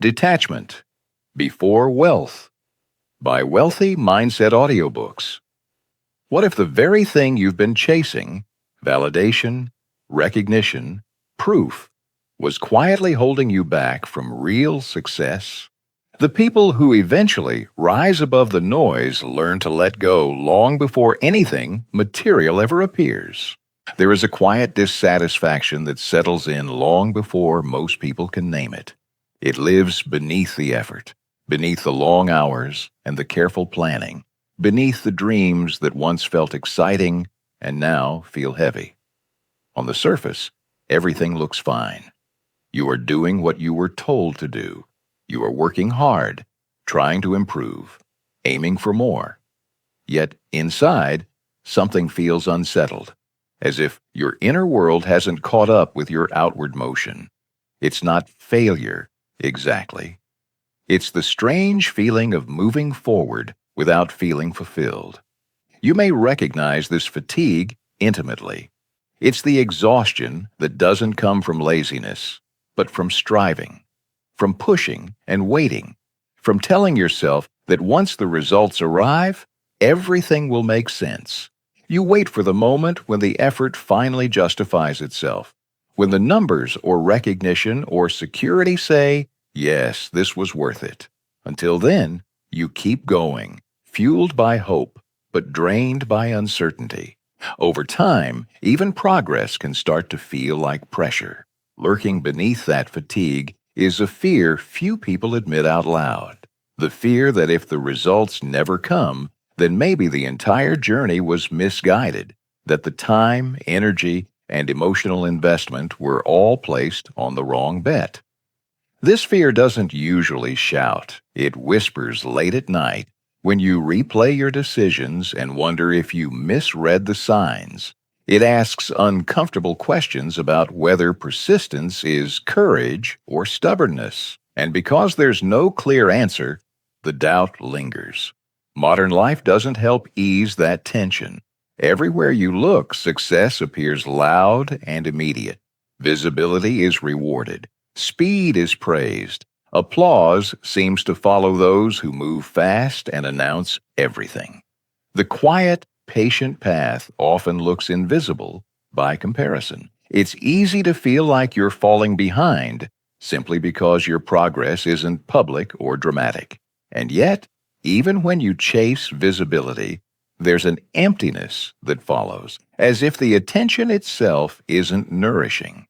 Detachment Before Wealth by Wealthy Mindset Audiobooks. What if the very thing you've been chasing, validation, recognition, proof, was quietly holding you back from real success? The people who eventually rise above the noise learn to let go long before anything material ever appears. There is a quiet dissatisfaction that settles in long before most people can name it. It lives beneath the effort, beneath the long hours and the careful planning, beneath the dreams that once felt exciting and now feel heavy. On the surface, everything looks fine. You are doing what you were told to do. You are working hard, trying to improve, aiming for more. Yet inside, something feels unsettled, as if your inner world hasn't caught up with your outward motion. It's not failure, exactly. It's the strange feeling of moving forward without feeling fulfilled. You may recognize this fatigue intimately. It's the exhaustion that doesn't come from laziness, but from striving, from pushing and waiting, from telling yourself that once the results arrive, everything will make sense. You wait for the moment when the effort finally justifies itself, when the numbers or recognition or security say, yes, this was worth it. Until then, you keep going, fueled by hope, but drained by uncertainty. Over time, even progress can start to feel like pressure. Lurking beneath that fatigue is a fear few people admit out loud. The fear that if the results never come, then maybe the entire journey was misguided, that the time, energy, and emotional investment were all placed on the wrong bet. This fear doesn't usually shout. It whispers late at night when you replay your decisions and wonder if you misread the signs. It asks uncomfortable questions about whether persistence is courage or stubbornness. And because there's no clear answer, the doubt lingers. Modern life doesn't help ease that tension. Everywhere you look, success appears loud and immediate. Visibility is rewarded. Speed is praised. Applause seems to follow those who move fast and announce everything. The quiet, patient path often looks invisible by comparison. It's easy to feel like you're falling behind simply because your progress isn't public or dramatic. And yet, even when you chase visibility, there's an emptiness that follows, as if the attention itself isn't nourishing.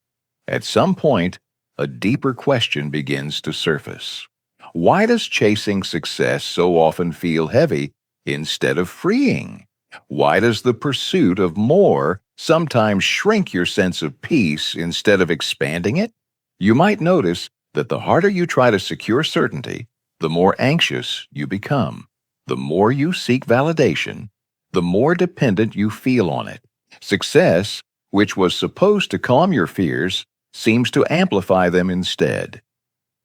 At some point, a deeper question begins to surface. Why does chasing success so often feel heavy instead of freeing? Why does the pursuit of more sometimes shrink your sense of peace instead of expanding it? You might notice that the harder you try to secure certainty, the more anxious you become. The more you seek validation, the more dependent you feel on it. Success, which was supposed to calm your fears, seems to amplify them instead.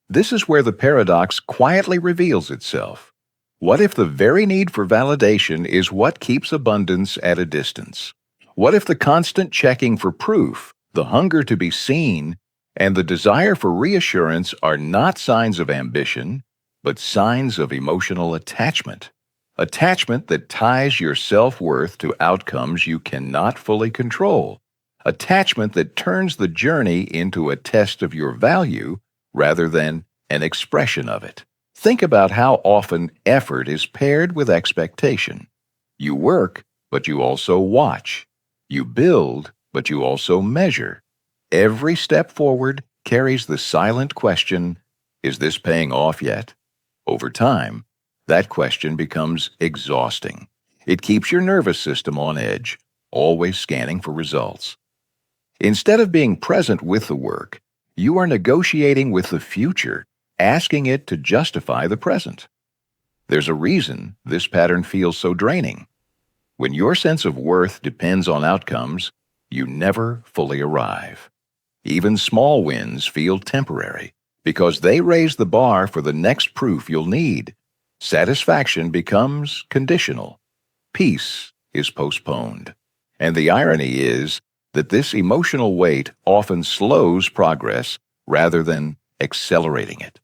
This is where the paradox quietly reveals itself. What if the very need for validation is what keeps abundance at a distance? What if the constant checking for proof, the hunger to be seen, and the desire for reassurance are not signs of ambition, but signs of emotional attachment? Attachment that ties your self-worth to outcomes you cannot fully control. Attachment that turns the journey into a test of your value rather than an expression of it. Think about how often effort is paired with expectation. You work, but you also watch. You build, but you also measure. Every step forward carries the silent question, is this paying off yet? Over time, that question becomes exhausting. It keeps your nervous system on edge, always scanning for results. Instead of being present with the work, you are negotiating with the future, asking it to justify the present. There's a reason this pattern feels so draining. When your sense of worth depends on outcomes, you never fully arrive. Even small wins feel temporary because they raise the bar for the next proof you'll need. Satisfaction becomes conditional. Peace is postponed. And the irony is that this emotional weight often slows progress rather than accelerating it.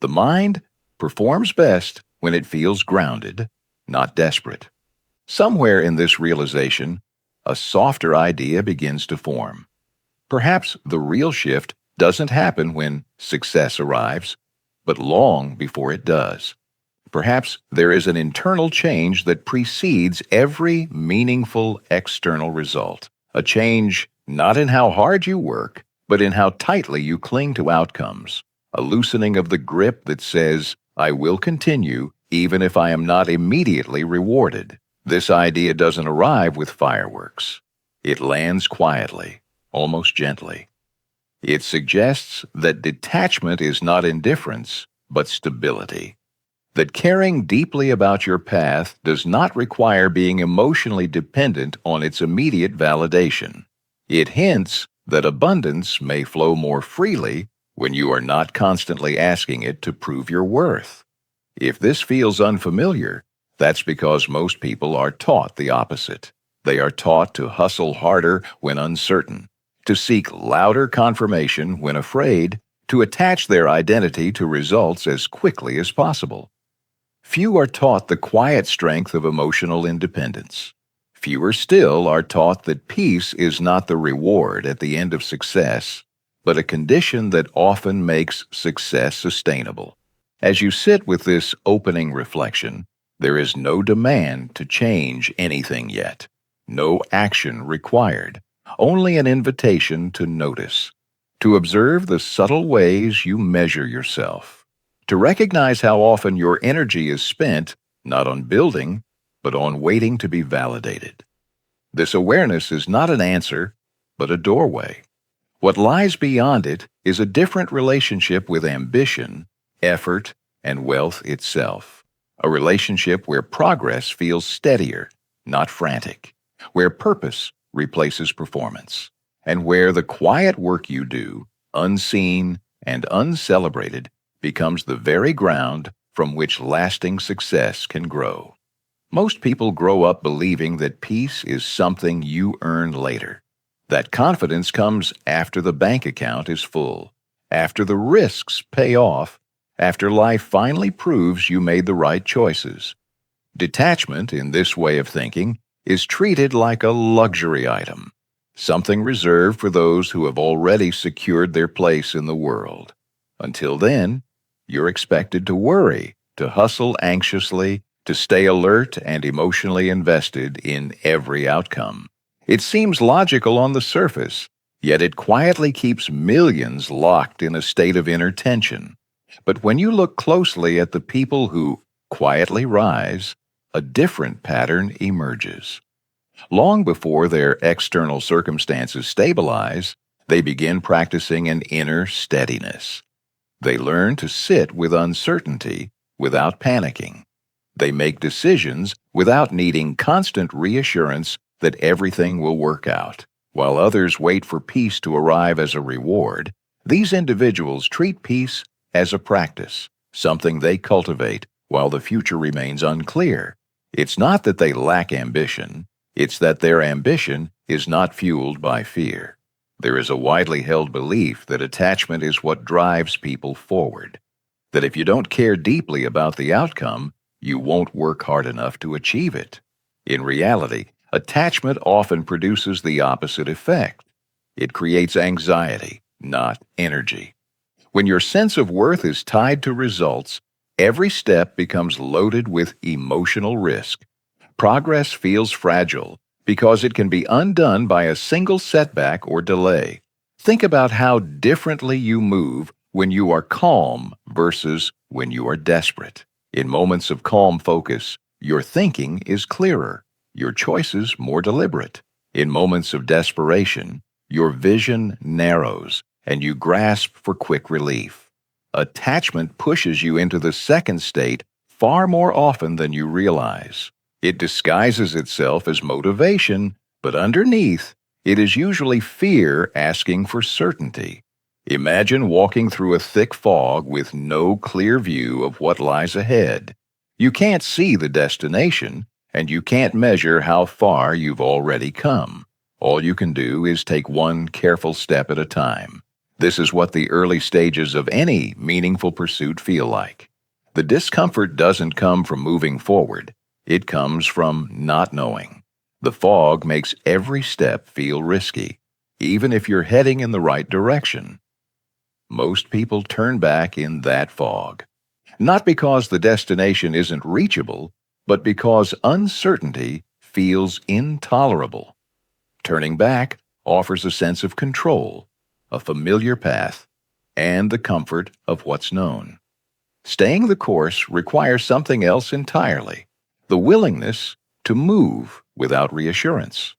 The mind performs best when it feels grounded, not desperate. Somewhere in this realization, a softer idea begins to form. Perhaps the real shift doesn't happen when success arrives, but long before it does. Perhaps there is an internal change that precedes every meaningful external result. A change not in how hard you work, but in how tightly you cling to outcomes. A loosening of the grip that says, I will continue even if I am not immediately rewarded. This idea doesn't arrive with fireworks. It lands quietly, almost gently. It suggests that detachment is not indifference, but stability. That caring deeply about your path does not require being emotionally dependent on its immediate validation. It hints that abundance may flow more freely when you are not constantly asking it to prove your worth. If this feels unfamiliar, that's because most people are taught the opposite. They are taught to hustle harder when uncertain, to seek louder confirmation when afraid, to attach their identity to results as quickly as possible. Few are taught the quiet strength of emotional independence. Fewer still are taught that peace is not the reward at the end of success, but a condition that often makes success sustainable. As you sit with this opening reflection, there is no demand to change anything yet, no action required, only an invitation to notice, to observe the subtle ways you measure yourself, to recognize how often your energy is spent not on building, but on waiting to be validated. This awareness is not an answer, but a doorway. What lies beyond it is a different relationship with ambition, effort, and wealth itself. A relationship where progress feels steadier, not frantic, where purpose replaces performance, and where the quiet work you do, unseen and uncelebrated, becomes the very ground from which lasting success can grow. Most people grow up believing that peace is something you earn later. That confidence comes after the bank account is full, after the risks pay off, after life finally proves you made the right choices. Detachment, in this way of thinking, is treated like a luxury item, something reserved for those who have already secured their place in the world. Until then, you're expected to worry, to hustle anxiously, to stay alert and emotionally invested in every outcome. It seems logical on the surface, yet it quietly keeps millions locked in a state of inner tension. But when you look closely at the people who quietly rise, a different pattern emerges. Long before their external circumstances stabilize, they begin practicing an inner steadiness. They learn to sit with uncertainty without panicking. They make decisions without needing constant reassurance that everything will work out. While others wait for peace to arrive as a reward, these individuals treat peace as a practice, something they cultivate while the future remains unclear. It's not that they lack ambition, it's that their ambition is not fueled by fear. There is a widely held belief that attachment is what drives people forward, that if you don't care deeply about the outcome, you won't work hard enough to achieve it. In reality, attachment often produces the opposite effect. It creates anxiety, not energy. When your sense of worth is tied to results, every step becomes loaded with emotional risk. Progress feels fragile because it can be undone by a single setback or delay. Think about how differently you move when you are calm versus when you are desperate. In moments of calm focus, your thinking is clearer, your choices more deliberate. In moments of desperation, your vision narrows and you grasp for quick relief. Attachment pushes you into the second state far more often than you realize. It disguises itself as motivation, but underneath, it is usually fear asking for certainty. Imagine walking through a thick fog with no clear view of what lies ahead. You can't see the destination, and you can't measure how far you've already come. All you can do is take one careful step at a time. This is what the early stages of any meaningful pursuit feel like. The discomfort doesn't come from moving forward. It comes from not knowing. The fog makes every step feel risky, even if you're heading in the right direction. Most people turn back in that fog, not because the destination isn't reachable, but because uncertainty feels intolerable. Turning back offers a sense of control, a familiar path, and the comfort of what's known. Staying the course requires something else entirely, the willingness to move without reassurance.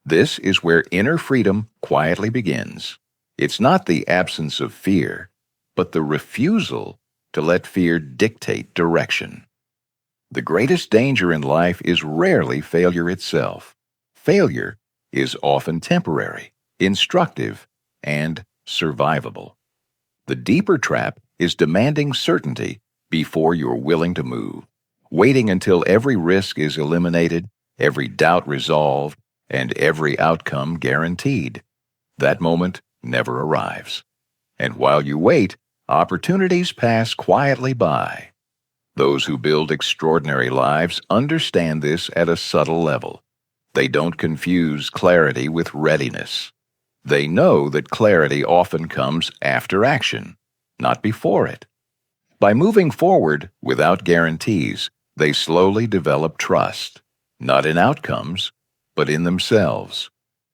This is where inner freedom quietly begins. It's not the absence of fear, but the refusal to let fear dictate direction. The greatest danger in life is rarely failure itself. Failure is often temporary, instructive, and survivable. The deeper trap is demanding certainty before you're willing to move, waiting until every risk is eliminated, every doubt resolved, and every outcome guaranteed. That moment never arrives. And while you wait, opportunities pass quietly by. Those who build extraordinary lives understand this at a subtle level. They don't confuse clarity with readiness. They know that clarity often comes after action, not before it. By moving forward without guarantees, they slowly develop trust, not in outcomes, but in themselves.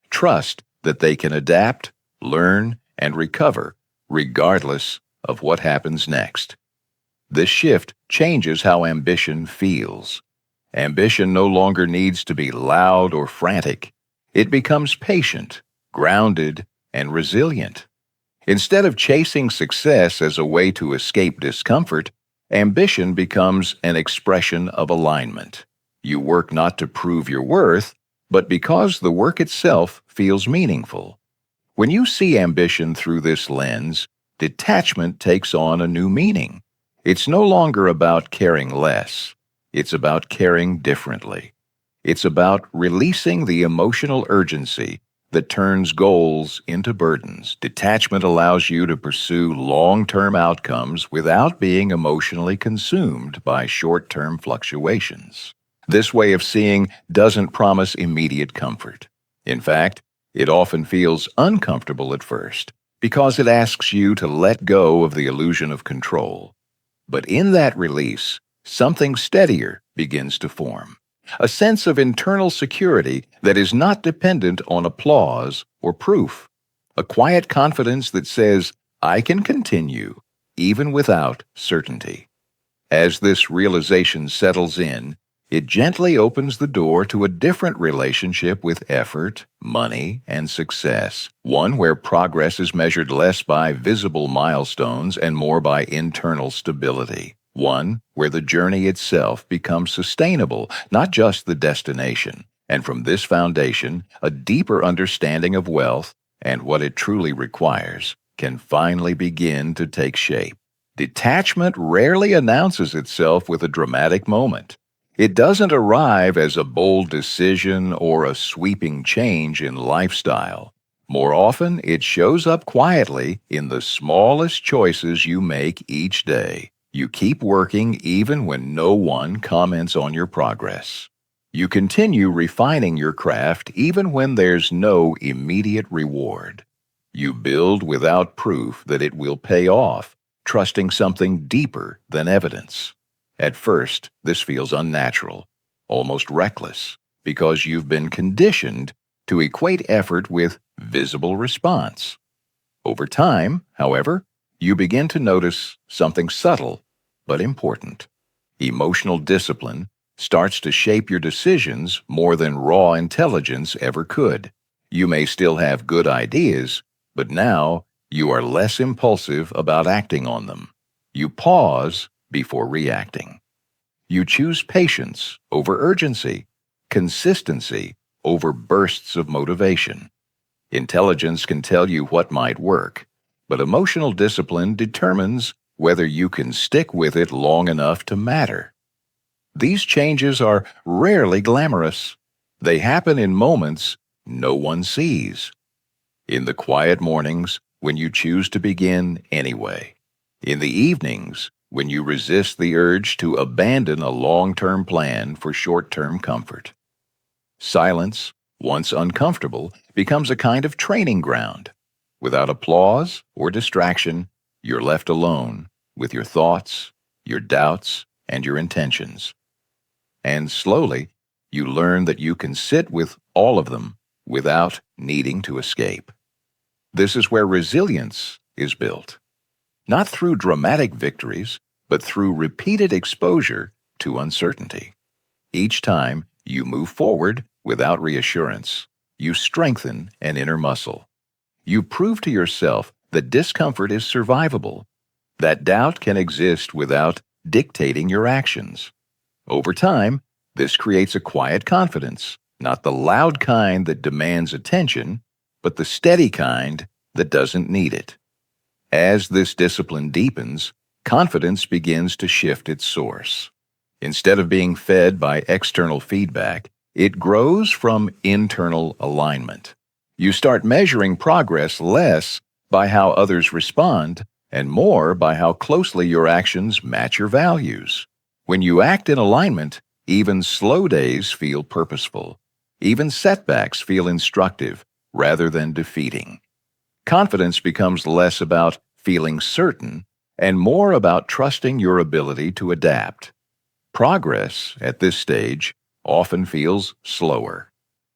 Trust that they can adapt, learn, and recover regardless of what happens next. This shift changes how ambition feels. Ambition no longer needs to be loud or frantic. It becomes patient, grounded, and resilient. Instead of chasing success as a way to escape discomfort, ambition becomes an expression of alignment. You work not to prove your worth, but because the work itself feels meaningful. When you see ambition through this lens, detachment takes on a new meaning. It's no longer about caring less. It's about caring differently. It's about releasing the emotional urgency that turns goals into burdens. Detachment allows you to pursue long-term outcomes without being emotionally consumed by short-term fluctuations. This way of seeing doesn't promise immediate comfort. In fact, it often feels uncomfortable at first because it asks you to let go of the illusion of control. But in that release, something steadier begins to form. A sense of internal security that is not dependent on applause or proof. A quiet confidence that says, I can continue, even without certainty. As this realization settles in, it gently opens the door to a different relationship with effort, money, and success. One where progress is measured less by visible milestones and more by internal stability. One where the journey itself becomes sustainable, not just the destination. And from this foundation, a deeper understanding of wealth and what it truly requires can finally begin to take shape. Detachment rarely announces itself with a dramatic moment. It doesn't arrive as a bold decision or a sweeping change in lifestyle. More often, it shows up quietly in the smallest choices you make each day. You keep working even when no one comments on your progress. You continue refining your craft even when there's no immediate reward. You build without proof that it will pay off, trusting something deeper than evidence. At first, this feels unnatural, almost reckless, because you've been conditioned to equate effort with visible response. Over time, however, you begin to notice something subtle but important. Emotional discipline starts to shape your decisions more than raw intelligence ever could. You may still have good ideas, but now you are less impulsive about acting on them. You pause before reacting. You choose patience over urgency, consistency over bursts of motivation. Intelligence can tell you what might work, but emotional discipline determines whether you can stick with it long enough to matter. These changes are rarely glamorous. They happen in moments no one sees. In the quiet mornings, when you choose to begin anyway. In the evenings, when you resist the urge to abandon a long-term plan for short-term comfort. Silence, once uncomfortable, becomes a kind of training ground. Without applause or distraction, you're left alone with your thoughts, your doubts, and your intentions. And slowly, you learn that you can sit with all of them without needing to escape. This is where resilience is built, not through dramatic victories, but through repeated exposure to uncertainty. Each time you move forward without reassurance, you strengthen an inner muscle. You prove to yourself that discomfort is survivable, that doubt can exist without dictating your actions. Over time, this creates a quiet confidence, not the loud kind that demands attention, but the steady kind that doesn't need it. As this discipline deepens, confidence begins to shift its source. Instead of being fed by external feedback, it grows from internal alignment. You start measuring progress less by how others respond and more by how closely your actions match your values. When you act in alignment, even slow days feel purposeful. Even setbacks feel instructive rather than defeating. Confidence becomes less about feeling certain and more about trusting your ability to adapt. Progress, at this stage, often feels slower.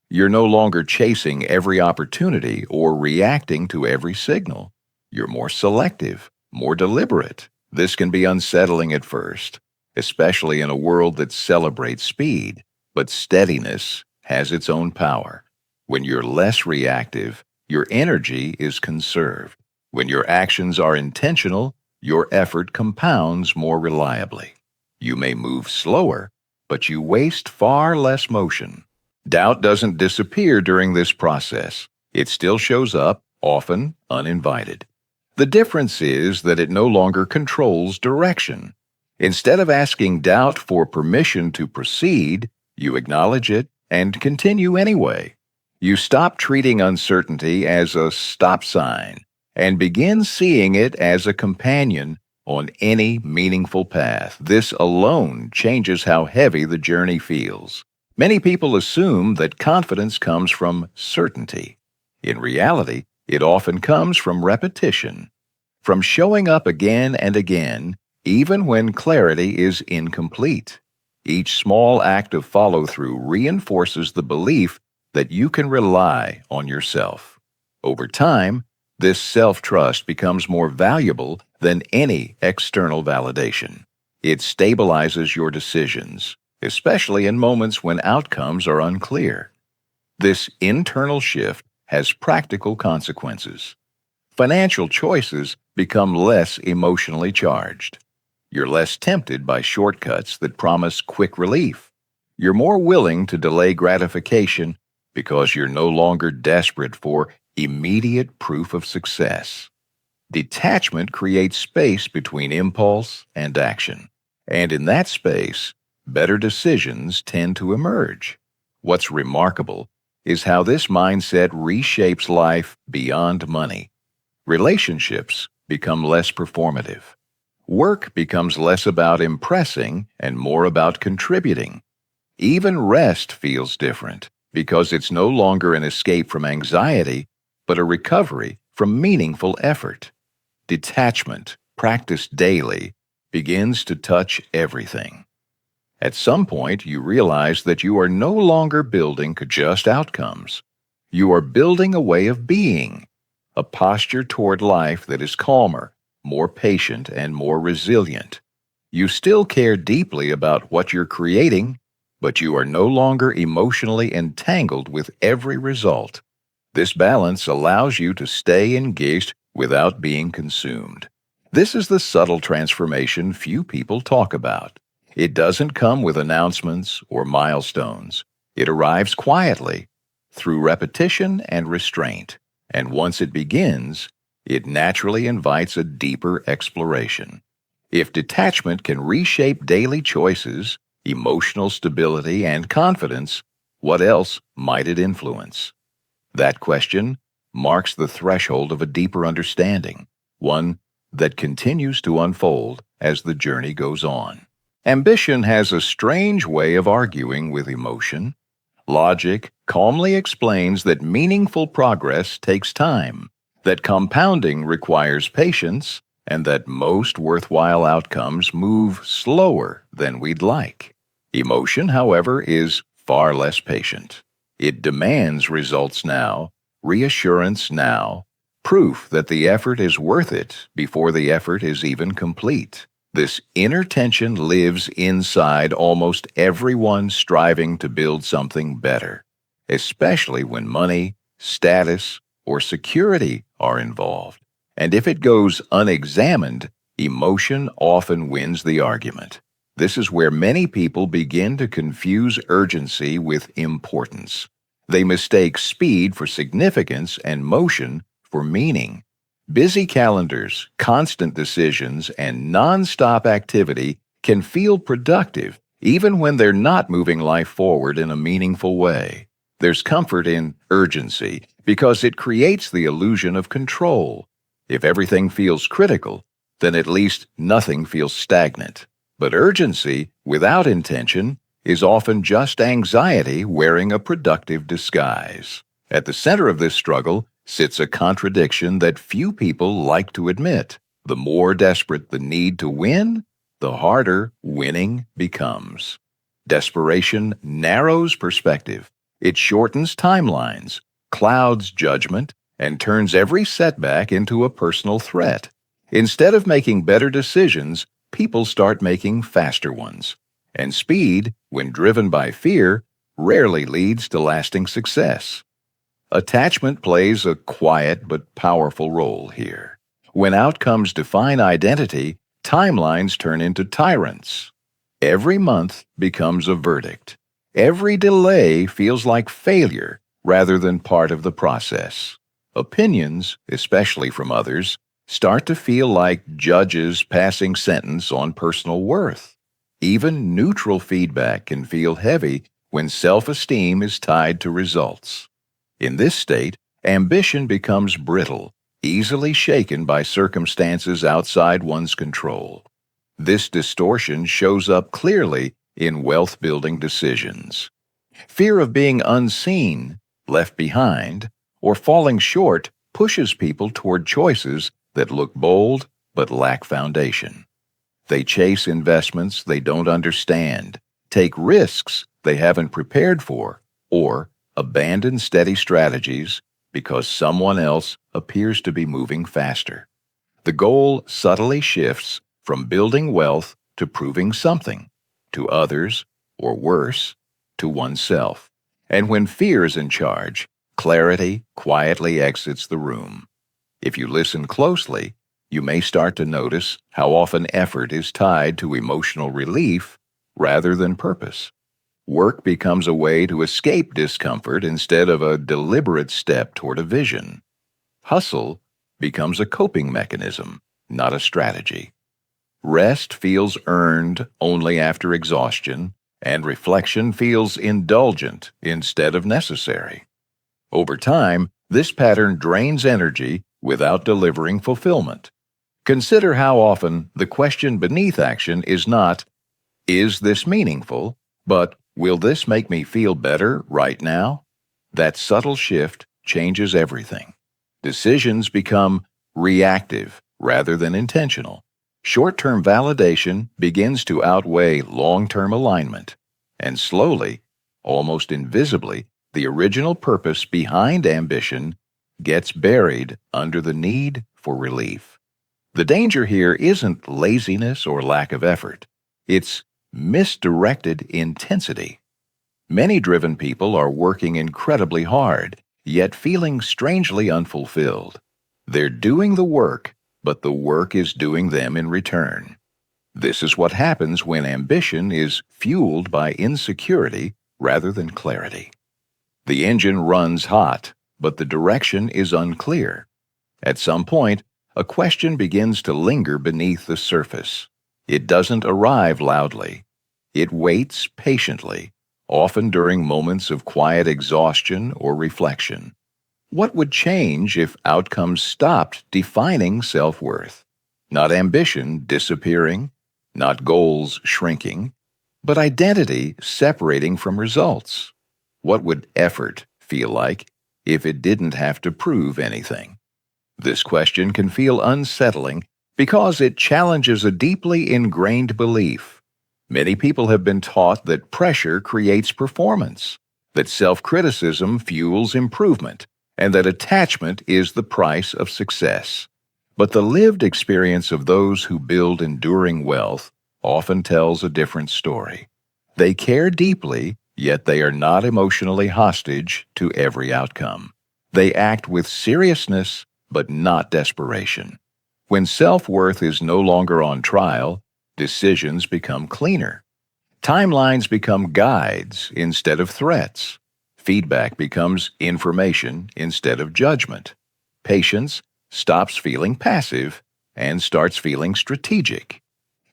You're no longer chasing every opportunity or reacting to every signal. You're more selective, more deliberate. This can be unsettling at first, especially in a world that celebrates speed, but steadiness has its own power. When you're less reactive, your energy is conserved. When your actions are intentional, your effort compounds more reliably. You may move slower, but you waste far less motion. Doubt doesn't disappear during this process. It still shows up, often uninvited. The difference is that it no longer controls direction. Instead of asking doubt for permission to proceed, you acknowledge it and continue anyway. You stop treating uncertainty as a stop sign and begin seeing it as a companion on any meaningful path. This alone changes how heavy the journey feels. Many people assume that confidence comes from certainty. In reality, it often comes from repetition, from showing up again and again, even when clarity is incomplete. Each small act of follow-through reinforces the belief that you can rely on yourself. Over time, this self-trust becomes more valuable than any external validation. It stabilizes your decisions, especially in moments when outcomes are unclear. This internal shift has practical consequences. Financial choices become less emotionally charged. You're less tempted by shortcuts that promise quick relief. You're more willing to delay gratification because you're no longer desperate for immediate proof of success. Detachment creates space between impulse and action, and in that space, better decisions tend to emerge. What's remarkable is how this mindset reshapes life beyond money. Relationships become less performative. Work becomes less about impressing and more about contributing. Even rest feels different because it's no longer an escape from anxiety, but a recovery from meaningful effort. Detachment, practiced daily, begins to touch everything. At some point, you realize that you are no longer building just outcomes. You are building a way of being, a posture toward life that is calmer, more patient, and more resilient. You still care deeply about what you're creating, but you are no longer emotionally entangled with every result. This balance allows you to stay engaged without being consumed. This is the subtle transformation few people talk about. It doesn't come with announcements or milestones. It arrives quietly, through repetition and restraint. And once it begins, it naturally invites a deeper exploration. If detachment can reshape daily choices, emotional stability, and confidence, what else might it influence? That question, marks the threshold of a deeper understanding, one that continues to unfold as the journey goes on. Ambition has a strange way of arguing with emotion. Logic calmly explains that meaningful progress takes time, that compounding requires patience, and that most worthwhile outcomes move slower than we'd like. Emotion, however, is far less patient. It demands results now, reassurance now, proof that the effort is worth it before the effort is even complete. This inner tension lives inside almost everyone striving to build something better, especially when money, status, or security are involved. And if it goes unexamined, emotion often wins the argument. This is where many people begin to confuse urgency with importance. They mistake speed for significance and motion for meaning. Busy calendars, constant decisions, and non-stop activity can feel productive even when they're not moving life forward in a meaningful way. There's comfort in urgency because it creates the illusion of control. If everything feels critical, then at least nothing feels stagnant. But urgency without intention is often just anxiety wearing a productive disguise. At the center of this struggle sits a contradiction that few people like to admit. The more desperate the need to win, the harder winning becomes. Desperation narrows perspective. It shortens timelines, clouds judgment, and turns every setback into a personal threat. Instead of making better decisions, people start making faster ones. And speed, when driven by fear, rarely leads to lasting success. Attachment plays a quiet but powerful role here. When outcomes define identity, timelines turn into tyrants. Every month becomes a verdict. Every delay feels like failure rather than part of the process. Opinions, especially from others, start to feel like judges passing sentence on personal worth. Even neutral feedback can feel heavy when self-esteem is tied to results. In this state, ambition becomes brittle, easily shaken by circumstances outside one's control. This distortion shows up clearly in wealth-building decisions. Fear of being unseen, left behind, or falling short pushes people toward choices that look bold but lack foundation. They chase investments they don't understand, take risks they haven't prepared for, or abandon steady strategies because someone else appears to be moving faster. The goal subtly shifts from building wealth to proving something, to others, or worse, to oneself. And when fear is in charge, clarity quietly exits the room. If you listen closely, you may start to notice how often effort is tied to emotional relief rather than purpose. Work becomes a way to escape discomfort instead of a deliberate step toward a vision. Hustle becomes a coping mechanism, not a strategy. Rest feels earned only after exhaustion, and reflection feels indulgent instead of necessary. Over time, this pattern drains energy without delivering fulfillment. Consider how often the question beneath action is not, "Is this meaningful?" but, "Will this make me feel better right now?" That subtle shift changes everything. Decisions become reactive rather than intentional. Short-term validation begins to outweigh long-term alignment, and slowly, almost invisibly, the original purpose behind ambition gets buried under the need for relief. The danger here isn't laziness or lack of effort. It's misdirected intensity. Many driven people are working incredibly hard, yet feeling strangely unfulfilled. They're doing the work, but the work is doing them in return. This is what happens when ambition is fueled by insecurity rather than clarity. The engine runs hot, but the direction is unclear. At some point, a question begins to linger beneath the surface. It doesn't arrive loudly. It waits patiently, often during moments of quiet exhaustion or reflection. What would change if outcomes stopped defining self-worth? Not ambition disappearing, not goals shrinking, but identity separating from results. What would effort feel like if it didn't have to prove anything? This question can feel unsettling because it challenges a deeply ingrained belief. Many people have been taught that pressure creates performance, that self-criticism fuels improvement, and that attachment is the price of success. But the lived experience of those who build enduring wealth often tells a different story. They care deeply, yet they are not emotionally hostage to every outcome. They act with seriousness, but not desperation. When self-worth is no longer on trial, decisions become cleaner. Timelines become guides instead of threats. Feedback becomes information instead of judgment. Patience stops feeling passive and starts feeling strategic.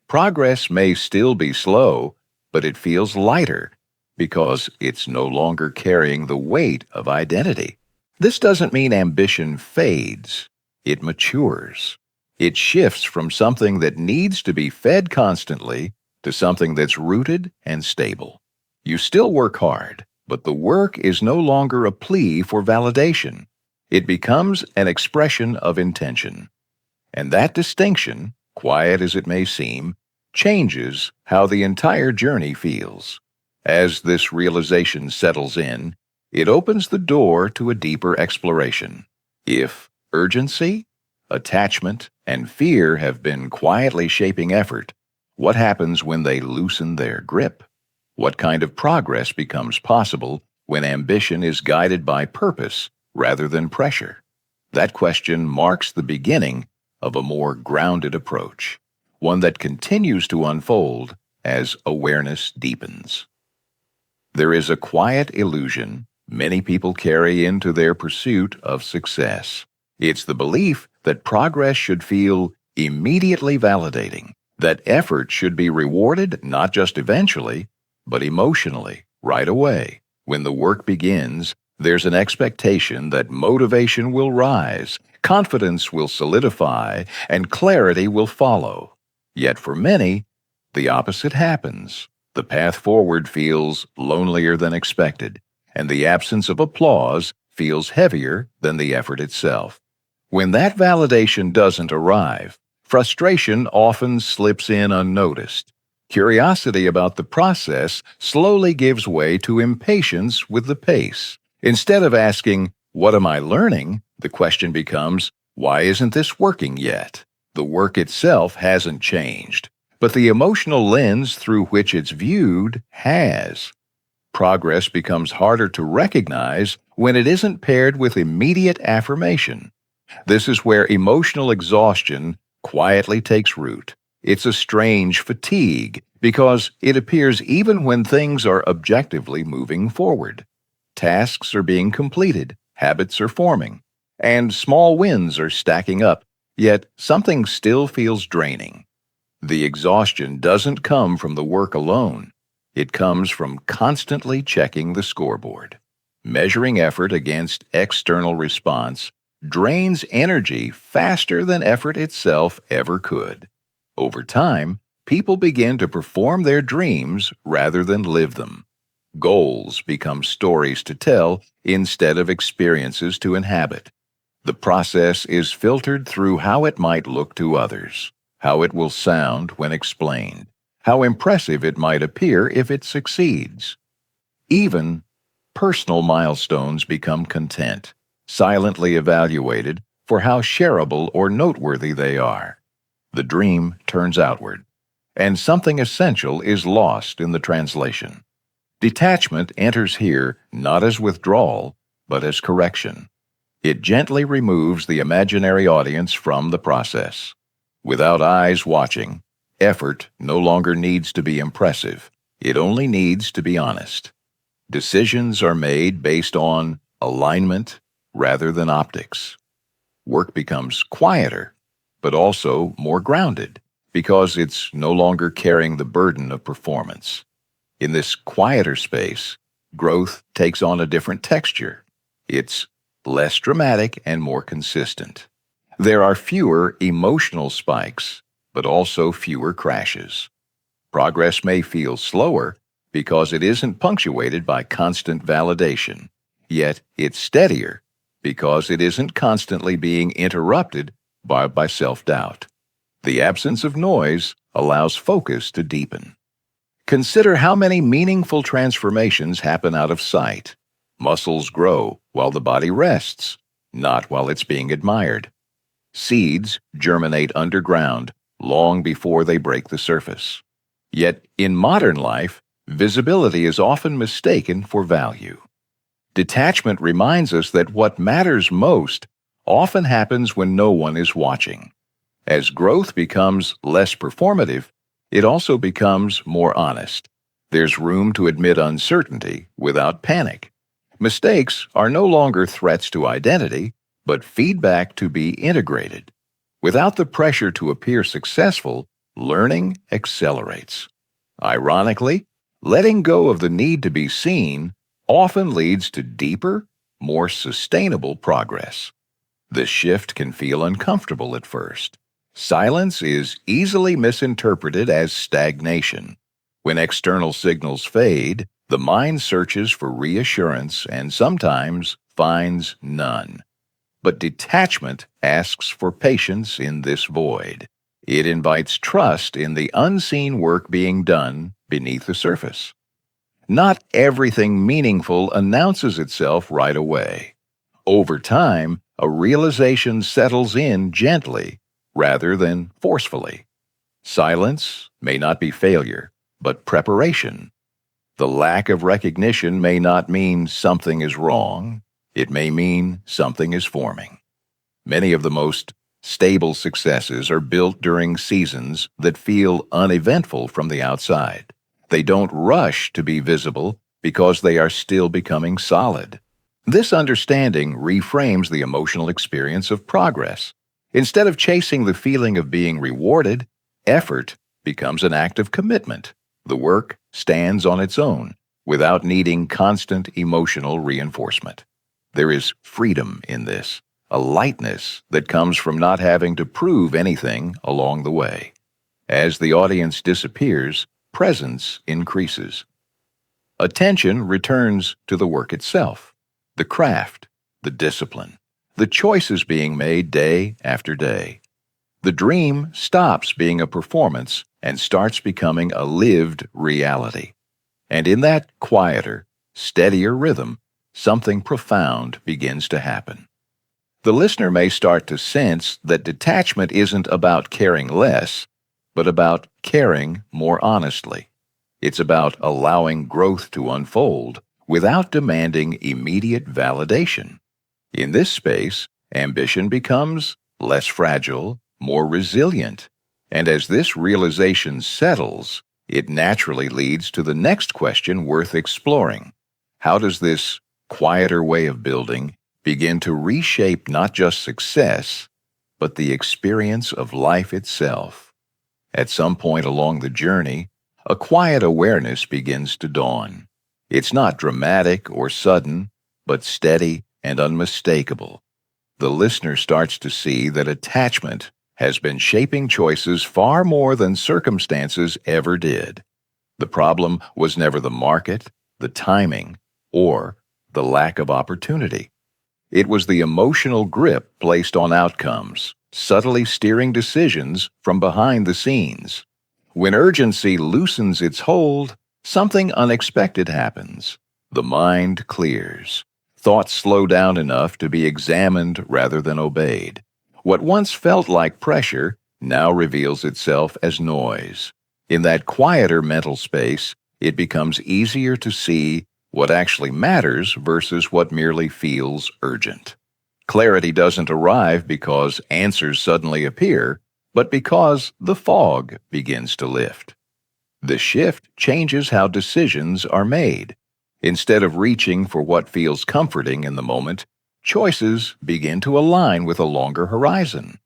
Progress may still be slow, but it feels lighter because it's no longer carrying the weight of identity. This doesn't mean ambition fades. It matures. It shifts from something that needs to be fed constantly to something that's rooted and stable. You still work hard, but the work is no longer a plea for validation. It becomes an expression of intention. And that distinction, quiet as it may seem, changes how the entire journey feels. As this realization settles in, it opens the door to a deeper exploration. If urgency, attachment, and fear have been quietly shaping effort, what happens when they loosen their grip? What kind of progress becomes possible when ambition is guided by purpose rather than pressure? That question marks the beginning of a more grounded approach, one that continues to unfold as awareness deepens. There is a quiet illusion many people carry into their pursuit of success. It's the belief that progress should feel immediately validating, that effort should be rewarded not just eventually, but emotionally, right away. When the work begins, there's an expectation that motivation will rise, confidence will solidify, and clarity will follow. Yet for many, the opposite happens. The path forward feels lonelier than expected, and the absence of applause feels heavier than the effort itself. When that validation doesn't arrive, frustration often slips in unnoticed. Curiosity about the process slowly gives way to impatience with the pace. Instead of asking, "What am I learning?" the question becomes, "Why isn't this working yet?" The work itself hasn't changed, but the emotional lens through which it's viewed has. Progress becomes harder to recognize when it isn't paired with immediate affirmation. This is where emotional exhaustion quietly takes root. It's a strange fatigue because it appears even when things are objectively moving forward. Tasks are being completed, habits are forming, and small wins are stacking up, yet something still feels draining. The exhaustion doesn't come from the work alone. It comes from constantly checking the scoreboard. Measuring effort against external response drains energy faster than effort itself ever could. Over time, people begin to perform their dreams rather than live them. Goals become stories to tell instead of experiences to inhabit. The process is filtered through how it might look to others, how it will sound when explained, how impressive it might appear if it succeeds. Even personal milestones become content, silently evaluated for how shareable or noteworthy they are. The dream turns outward, and something essential is lost in the translation. Detachment enters here not as withdrawal, but as correction. It gently removes the imaginary audience from the process. Without eyes watching, effort no longer needs to be impressive. It only needs to be honest. Decisions are made based on alignment rather than optics. Work becomes quieter, but also more grounded because it's no longer carrying the burden of performance. In this quieter space, growth takes on a different texture. It's less dramatic and more consistent. There are fewer emotional spikes, but also fewer crashes. Progress may feel slower because it isn't punctuated by constant validation, yet it's steadier because it isn't constantly being interrupted by self-doubt. The absence of noise allows focus to deepen. Consider how many meaningful transformations happen out of sight. Muscles grow while the body rests, not while it's being admired. Seeds germinate underground long before they break the surface. Yet, in modern life, visibility is often mistaken for value. Detachment reminds us that what matters most often happens when no one is watching. As growth becomes less performative, it also becomes more honest. There's room to admit uncertainty without panic. Mistakes are no longer threats to identity, but feedback to be integrated. Without the pressure to appear successful, learning accelerates. Ironically, letting go of the need to be seen often leads to deeper, more sustainable progress. The shift can feel uncomfortable at first. Silence is easily misinterpreted as stagnation. When external signals fade, the mind searches for reassurance and sometimes finds none. But detachment asks for patience in this void. It invites trust in the unseen work being done beneath the surface. Not everything meaningful announces itself right away. Over time, a realization settles in gently rather than forcefully. Silence may not be failure, but preparation. The lack of recognition may not mean something is wrong. It may mean something is forming. Many of the most stable successes are built during seasons that feel uneventful from the outside. They don't rush to be visible because they are still becoming solid. This understanding reframes the emotional experience of progress. Instead of chasing the feeling of being rewarded, effort becomes an act of commitment. The work stands on its own, without needing constant emotional reinforcement. There is freedom in this, a lightness that comes from not having to prove anything along the way. As the audience disappears, presence increases. Attention returns to the work itself, the craft, the discipline, the choices being made day after day. The dream stops being a performance and starts becoming a lived reality. And in that quieter, steadier rhythm, something profound begins to happen. The listener may start to sense that detachment isn't about caring less, but about caring more honestly. It's about allowing growth to unfold without demanding immediate validation. In this space, ambition becomes less fragile, more resilient. And as this realization settles, it naturally leads to the next question worth exploring. How does this quieter way of building begin to reshape not just success, but the experience of life itself? At some point along the journey, a quiet awareness begins to dawn. It's not dramatic or sudden, but steady and unmistakable. The listener starts to see that attachment has been shaping choices far more than circumstances ever did. The problem was never the market, the timing, or the lack of opportunity. It was the emotional grip placed on outcomes, subtly steering decisions from behind the scenes. When urgency loosens its hold, something unexpected happens. The mind clears. Thoughts slow down enough to be examined rather than obeyed. What once felt like pressure now reveals itself as noise. In that quieter mental space, it becomes easier to see what actually matters versus what merely feels urgent. Clarity doesn't arrive because answers suddenly appear, but because the fog begins to lift. The shift changes how decisions are made. Instead of reaching for what feels comforting in the moment, choices begin to align with a longer horizon.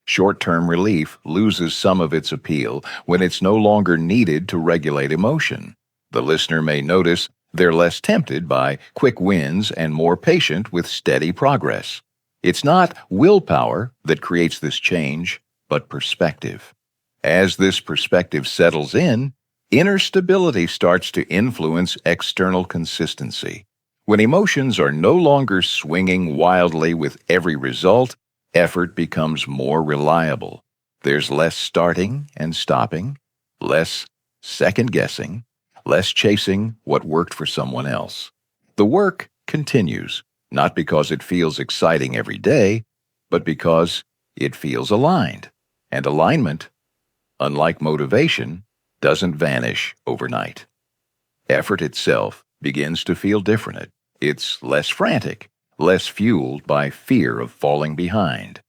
Short-term relief loses some of its appeal when it's no longer needed to regulate emotion. The listener may notice They're less tempted by quick wins and more patient with steady progress. It's not willpower that creates this change, but perspective. As this perspective settles in, inner stability starts to influence external consistency. When emotions are no longer swinging wildly with every result, effort becomes more reliable. There's less starting and stopping, less second guessing, less chasing what worked for someone else. The work continues, not because it feels exciting every day, but because it feels aligned. And alignment, unlike motivation, doesn't vanish overnight. Effort itself begins to feel different. It's less frantic, less fueled by fear of falling behind.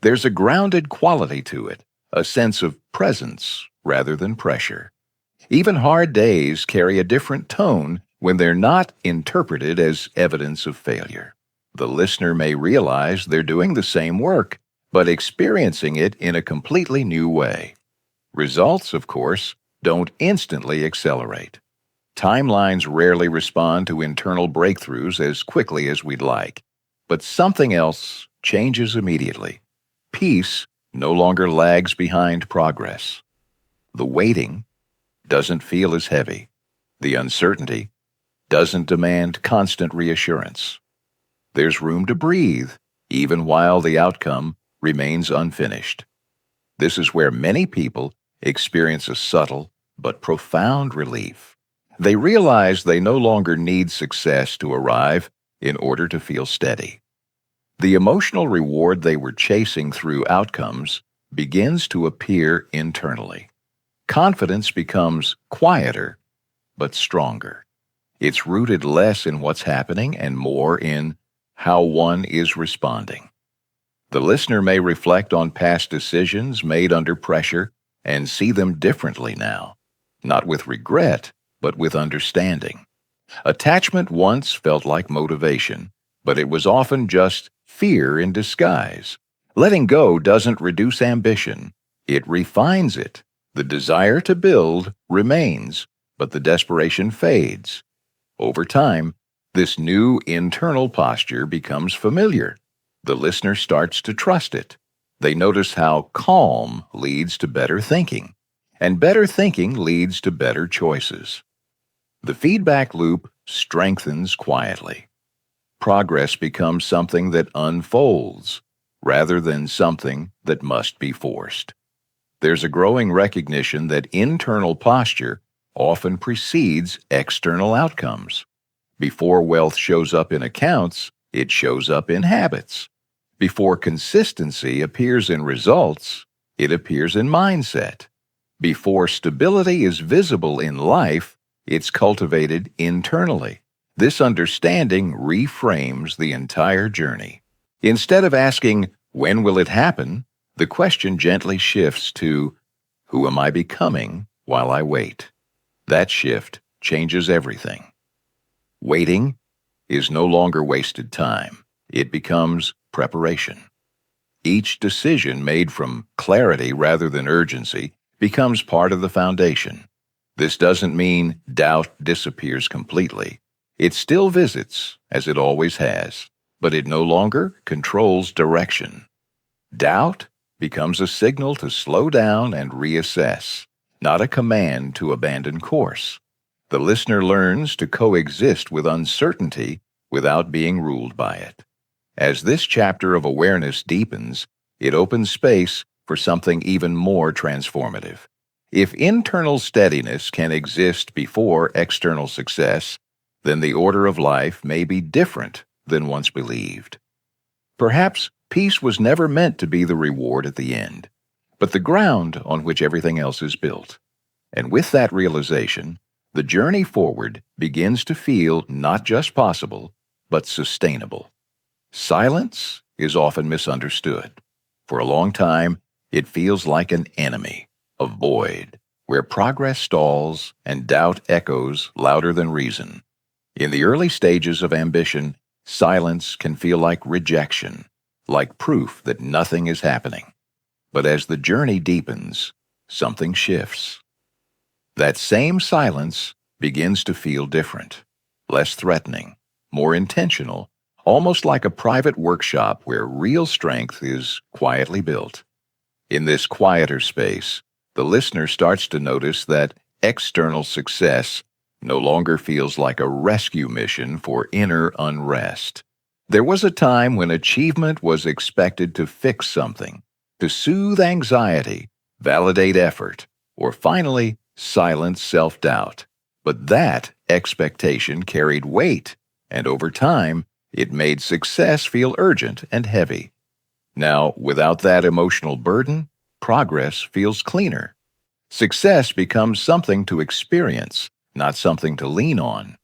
There's a grounded quality to it, a sense of presence rather than pressure. Even hard days carry a different tone when they're not interpreted as evidence of failure. The listener may realize they're doing the same work, but experiencing it in a completely new way. Results, of course, don't instantly accelerate. Timelines rarely respond to internal breakthroughs as quickly as we'd like, but something else changes immediately. Peace no longer lags behind progress. The waiting doesn't feel as heavy. The uncertainty doesn't demand constant reassurance. There's room to breathe, even while the outcome remains unfinished. This is where many people experience a subtle but profound relief. They realize they no longer need success to arrive in order to feel steady. The emotional reward they were chasing through outcomes begins to appear internally. Confidence becomes quieter but stronger. It's rooted less in what's happening and more in how one is responding. The listener may reflect on past decisions made under pressure and see them differently now, not with regret, but with understanding. Attachment once felt like motivation, but it was often just fear in disguise. Letting go doesn't reduce ambition, it refines it. The desire to build remains, but the desperation fades. Over time, this new internal posture becomes familiar. The listener starts to trust it. They notice how calm leads to better thinking, and better thinking leads to better choices. The feedback loop strengthens quietly. Progress becomes something that unfolds, rather than something that must be forced. There's a growing recognition that internal posture often precedes external outcomes. Before wealth shows up in accounts, it shows up in habits. Before consistency appears in results, it appears in mindset. Before stability is visible in life, it's cultivated internally. This understanding reframes the entire journey. Instead of asking, "When will it happen?" the question gently shifts to, "Who am I becoming while I wait?" That shift changes everything. Waiting is no longer wasted time. It becomes preparation. Each decision made from clarity rather than urgency becomes part of the foundation. This doesn't mean doubt disappears completely. It still visits, as it always has, but it no longer controls direction. Doubt becomes a signal to slow down and reassess, not a command to abandon course. The listener learns to coexist with uncertainty without being ruled by it. As this chapter of awareness deepens, it opens space for something even more transformative. If internal steadiness can exist before external success, then the order of life may be different than once believed. Perhaps peace was never meant to be the reward at the end, but the ground on which everything else is built. And with that realization, the journey forward begins to feel not just possible, but sustainable. Silence is often misunderstood. For a long time, it feels like an enemy, a void, where progress stalls and doubt echoes louder than reason. In the early stages of ambition, silence can feel like rejection, like proof that nothing is happening. But as the journey deepens, something shifts. That same silence begins to feel different. less threatening, more intentional, almost like a private workshop where real strength is quietly built. In this quieter space, the listener starts to notice that external success no longer feels like a rescue mission for inner unrest. There was a time when achievement was expected to fix something, to soothe anxiety, validate effort, or finally silence self-doubt. But that expectation carried weight, and over time, it made success feel urgent and heavy. Now, without that emotional burden, progress feels cleaner. Success becomes something to experience, not something to lean on.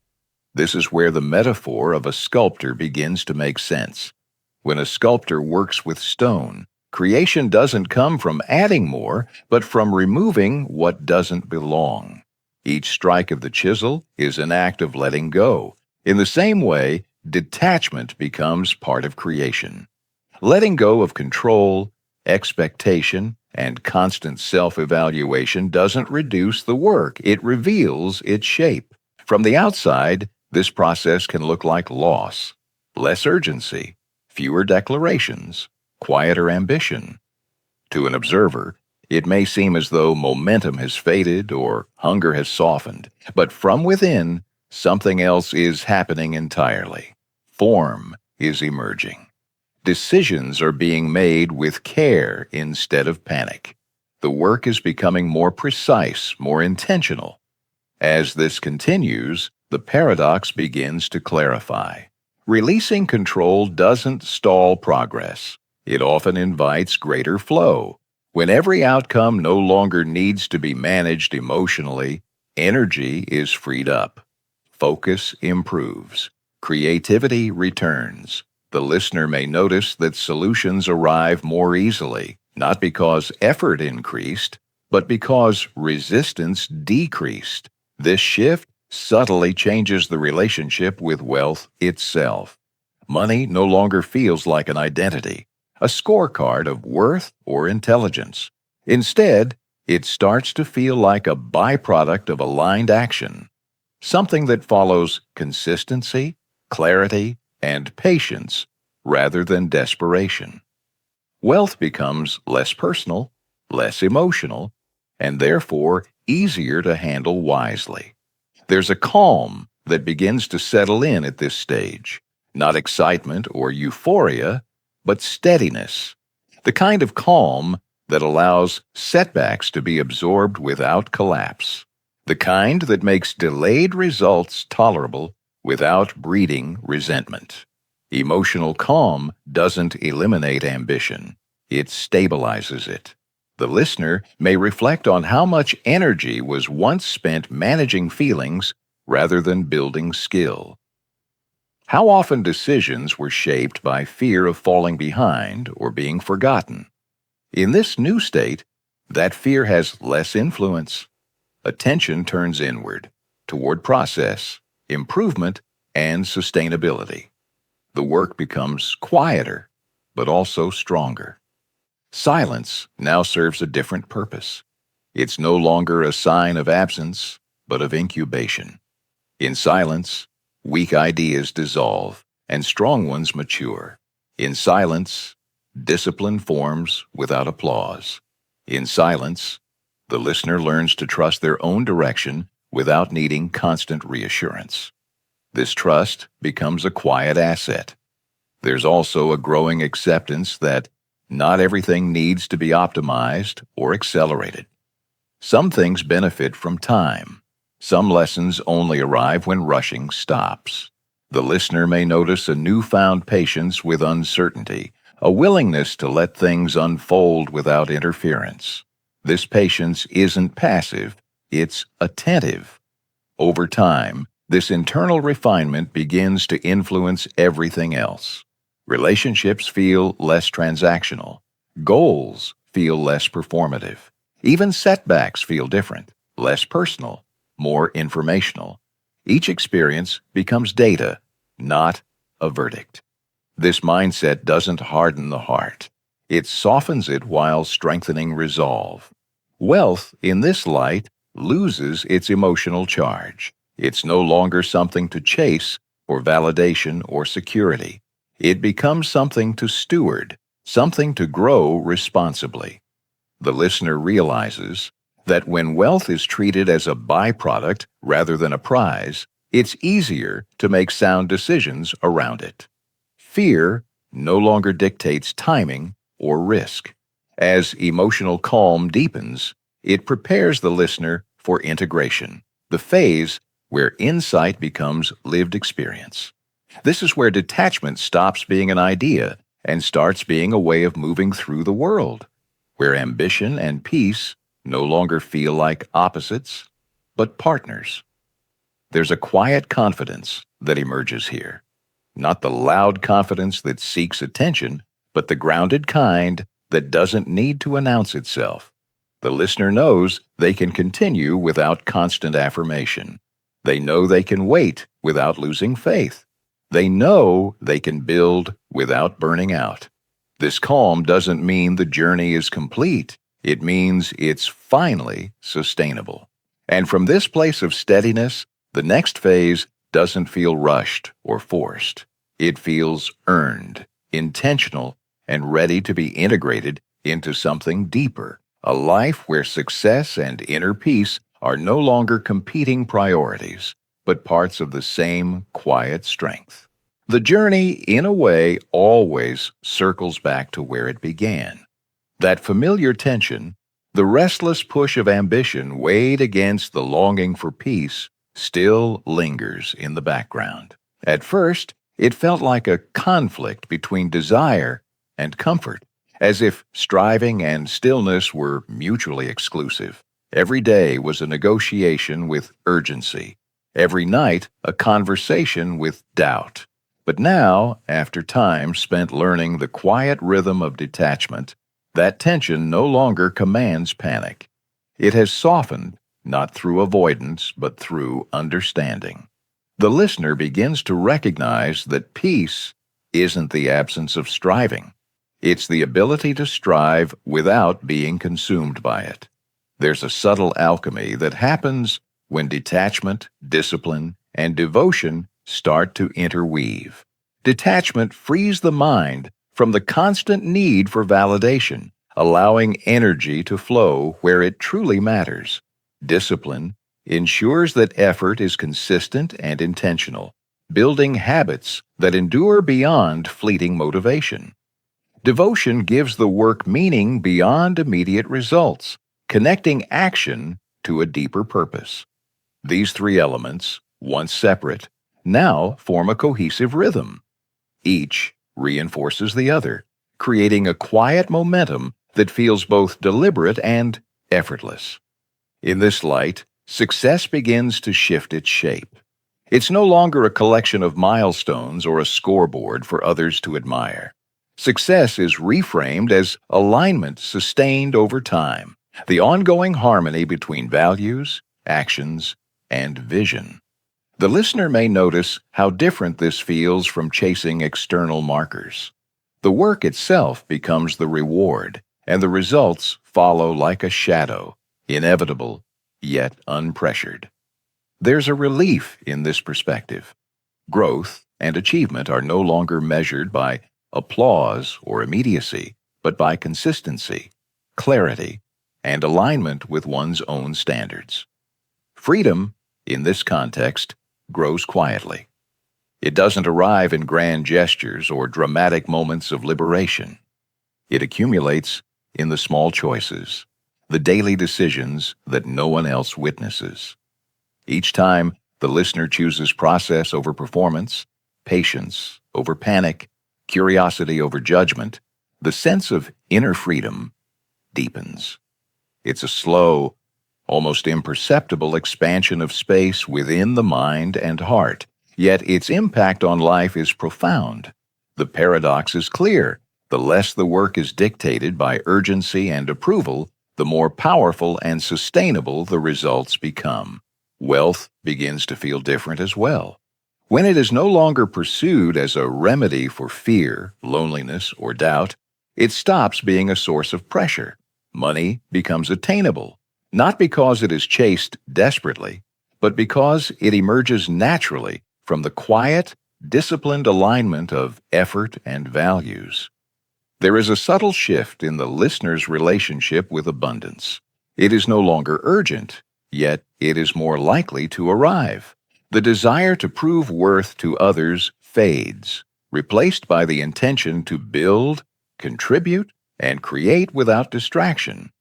This is where the metaphor of a sculptor begins to make sense. When a sculptor works with stone, creation doesn't come from adding more, but from removing what doesn't belong. Each strike of the chisel is an act of letting go. In the same way, detachment becomes part of creation. Letting go of control, expectation, and constant self-evaluation doesn't reduce the work, it reveals its shape. From the outside, this process can look like loss, less urgency, fewer declarations, quieter ambition. To an observer, it may seem as though momentum has faded or hunger has softened, but from within, something else is happening entirely. Form is emerging. Decisions are being made with care instead of panic. The work is becoming more precise, more intentional. As this continues, the paradox begins to clarify. Releasing control doesn't stall progress. It often invites greater flow. When every outcome no longer needs to be managed emotionally, energy is freed up. Focus improves. Creativity returns. The listener may notice that solutions arrive more easily, not because effort increased, but because resistance decreased. This shift subtly changes the relationship with wealth itself. Money no longer feels like an identity, a scorecard of worth or intelligence. Instead, it starts to feel like a byproduct of aligned action, something that follows consistency, clarity, and patience rather than desperation. Wealth becomes less personal, less emotional, and therefore easier to handle wisely. There's a calm that begins to settle in at this stage, not excitement or euphoria, but steadiness, the kind of calm that allows setbacks to be absorbed without collapse, the kind that makes delayed results tolerable without breeding resentment. Emotional calm doesn't eliminate ambition, it stabilizes it. The listener may reflect on how much energy was once spent managing feelings rather than building skill. How often decisions were shaped by fear of falling behind or being forgotten. In this new state, that fear has less influence. Attention turns inward, toward process, improvement, and sustainability. The work becomes quieter, but also stronger. Silence now serves a different purpose. It's no longer a sign of absence, but of incubation. In silence, weak ideas dissolve and strong ones mature. In silence, discipline forms without applause. In silence, the listener learns to trust their own direction without needing constant reassurance. This trust becomes a quiet asset. There's also a growing acceptance that not everything needs to be optimized or accelerated. Some things benefit from time. Some lessons only arrive when rushing stops. The listener may notice a newfound patience with uncertainty, a willingness to let things unfold without interference. This patience isn't passive, it's attentive. Over time, this internal refinement begins to influence everything else. Relationships feel less transactional. Goals feel less performative. Even setbacks feel different, less personal, more informational. Each experience becomes data, not a verdict. This mindset doesn't harden the heart. It softens it while strengthening resolve. Wealth, in this light, loses its emotional charge. It's no longer something to chase for validation or security. It becomes something to steward, something to grow responsibly. The listener realizes that when wealth is treated as a byproduct rather than a prize, it's easier to make sound decisions around it. Fear no longer dictates timing or risk. As emotional calm deepens, it prepares the listener for integration, the phase where insight becomes lived experience. This is where detachment stops being an idea and starts being a way of moving through the world, where ambition and peace no longer feel like opposites, but partners. There's a quiet confidence that emerges here. Not the loud confidence that seeks attention, but the grounded kind that doesn't need to announce itself. The listener knows they can continue without constant affirmation. They know they can wait without losing faith. They know they can build without burning out. This calm doesn't mean the journey is complete. It means it's finally sustainable. And from this place of steadiness, the next phase doesn't feel rushed or forced. It feels earned, intentional, and ready to be integrated into something deeper, a life where success and inner peace are no longer competing priorities, but parts of the same quiet strength. The journey, in a way, always circles back to where it began. That familiar tension, the restless push of ambition weighed against the longing for peace, still lingers in the background. At first, it felt like a conflict between desire and comfort, as if striving and stillness were mutually exclusive. Every day was a negotiation with urgency. Every night, a conversation with doubt. But now, after time spent learning the quiet rhythm of detachment, that tension no longer commands panic. It has softened, not through avoidance, but through understanding. The listener begins to recognize that peace isn't the absence of striving. It's the ability to strive without being consumed by it. There's a subtle alchemy that happens when detachment, discipline, and devotion start to interweave. Detachment frees the mind from the constant need for validation, allowing energy to flow where it truly matters. Discipline ensures that effort is consistent and intentional, building habits that endure beyond fleeting motivation. Devotion gives the work meaning beyond immediate results, connecting action to a deeper purpose. These three elements, once separate, now form a cohesive rhythm. Each reinforces the other, creating a quiet momentum that feels both deliberate and effortless. In this light, success begins to shift its shape. It's no longer a collection of milestones or a scoreboard for others to admire. Success is reframed as alignment sustained over time, the ongoing harmony between values, actions, and vision. The listener may notice how different this feels from chasing external markers. The work itself becomes the reward, and the results follow like a shadow, inevitable, yet unpressured. There's a relief in this perspective. Growth and achievement are no longer measured by applause or immediacy, but by consistency, clarity, and alignment with one's own standards. Freedom, in this context, grows quietly. It doesn't arrive in grand gestures or dramatic moments of liberation. It accumulates in the small choices, the daily decisions that no one else witnesses. Each time, the listener chooses process over performance, patience over panic, curiosity over judgment, the sense of inner freedom deepens. It's a slow, almost imperceptible expansion of space within the mind and heart, yet its impact on life is profound. The paradox is clear. The less the work is dictated by urgency and approval, the more powerful and sustainable the results become. Wealth begins to feel different as well. When it is no longer pursued as a remedy for fear, loneliness, or doubt, it stops being a source of pressure. Money becomes attainable, not because it is chased desperately, but because it emerges naturally from the quiet, disciplined alignment of effort and values. There is a subtle shift in the listener's relationship with abundance. It is no longer urgent, yet it is more likely to arrive. The desire to prove worth to others fades, replaced by the intention to build, contribute, and create without distraction.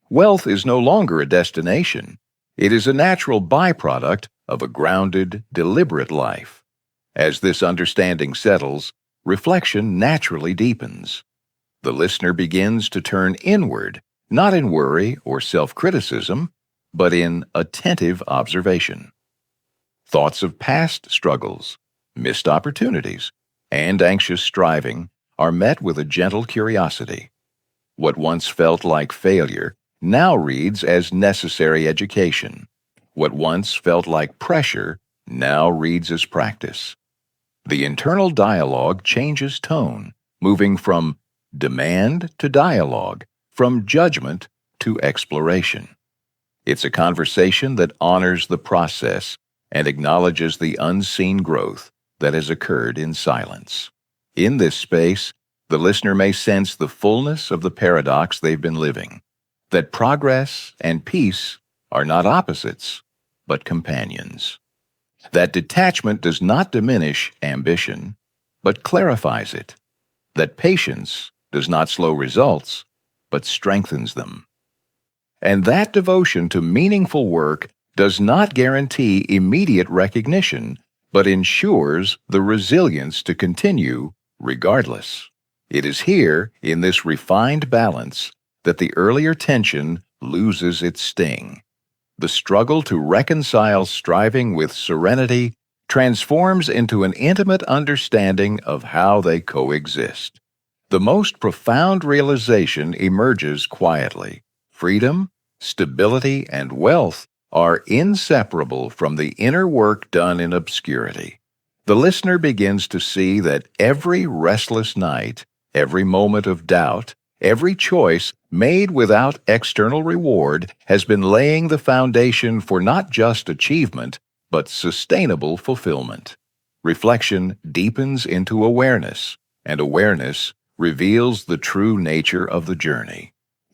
Wealth is no longer a destination. It is a natural byproduct of a grounded, deliberate life. As this understanding settles, reflection naturally deepens. The listener begins to turn inward, not in worry or self-criticism, but in attentive observation. Thoughts of past struggles, missed opportunities, and anxious striving are met with a gentle curiosity. What once felt like failure now reads as necessary education. What once felt like pressure now reads as practice. The internal dialogue changes tone, moving from demand to dialogue, from judgment to exploration. It's a conversation that honors the process and acknowledges the unseen growth that has occurred in silence. In this space, the listener may sense the fullness of the paradox they've been living, that progress and peace are not opposites, but companions. That detachment does not diminish ambition, but clarifies it. That patience does not slow results, but strengthens them. And that devotion to meaningful work does not guarantee immediate recognition, but ensures the resilience to continue regardless. It is here, in this refined balance, that the earlier tension loses its sting. The struggle to reconcile striving with serenity transforms into an intimate understanding of how they coexist. The most profound realization emerges quietly. Freedom, stability, and wealth are inseparable from the inner work done in obscurity. The listener begins to see that every restless night, every moment of doubt, every choice made without external reward has been laying the foundation for not just achievement, but sustainable fulfillment. Reflection deepens into awareness, and awareness reveals the true nature of the journey.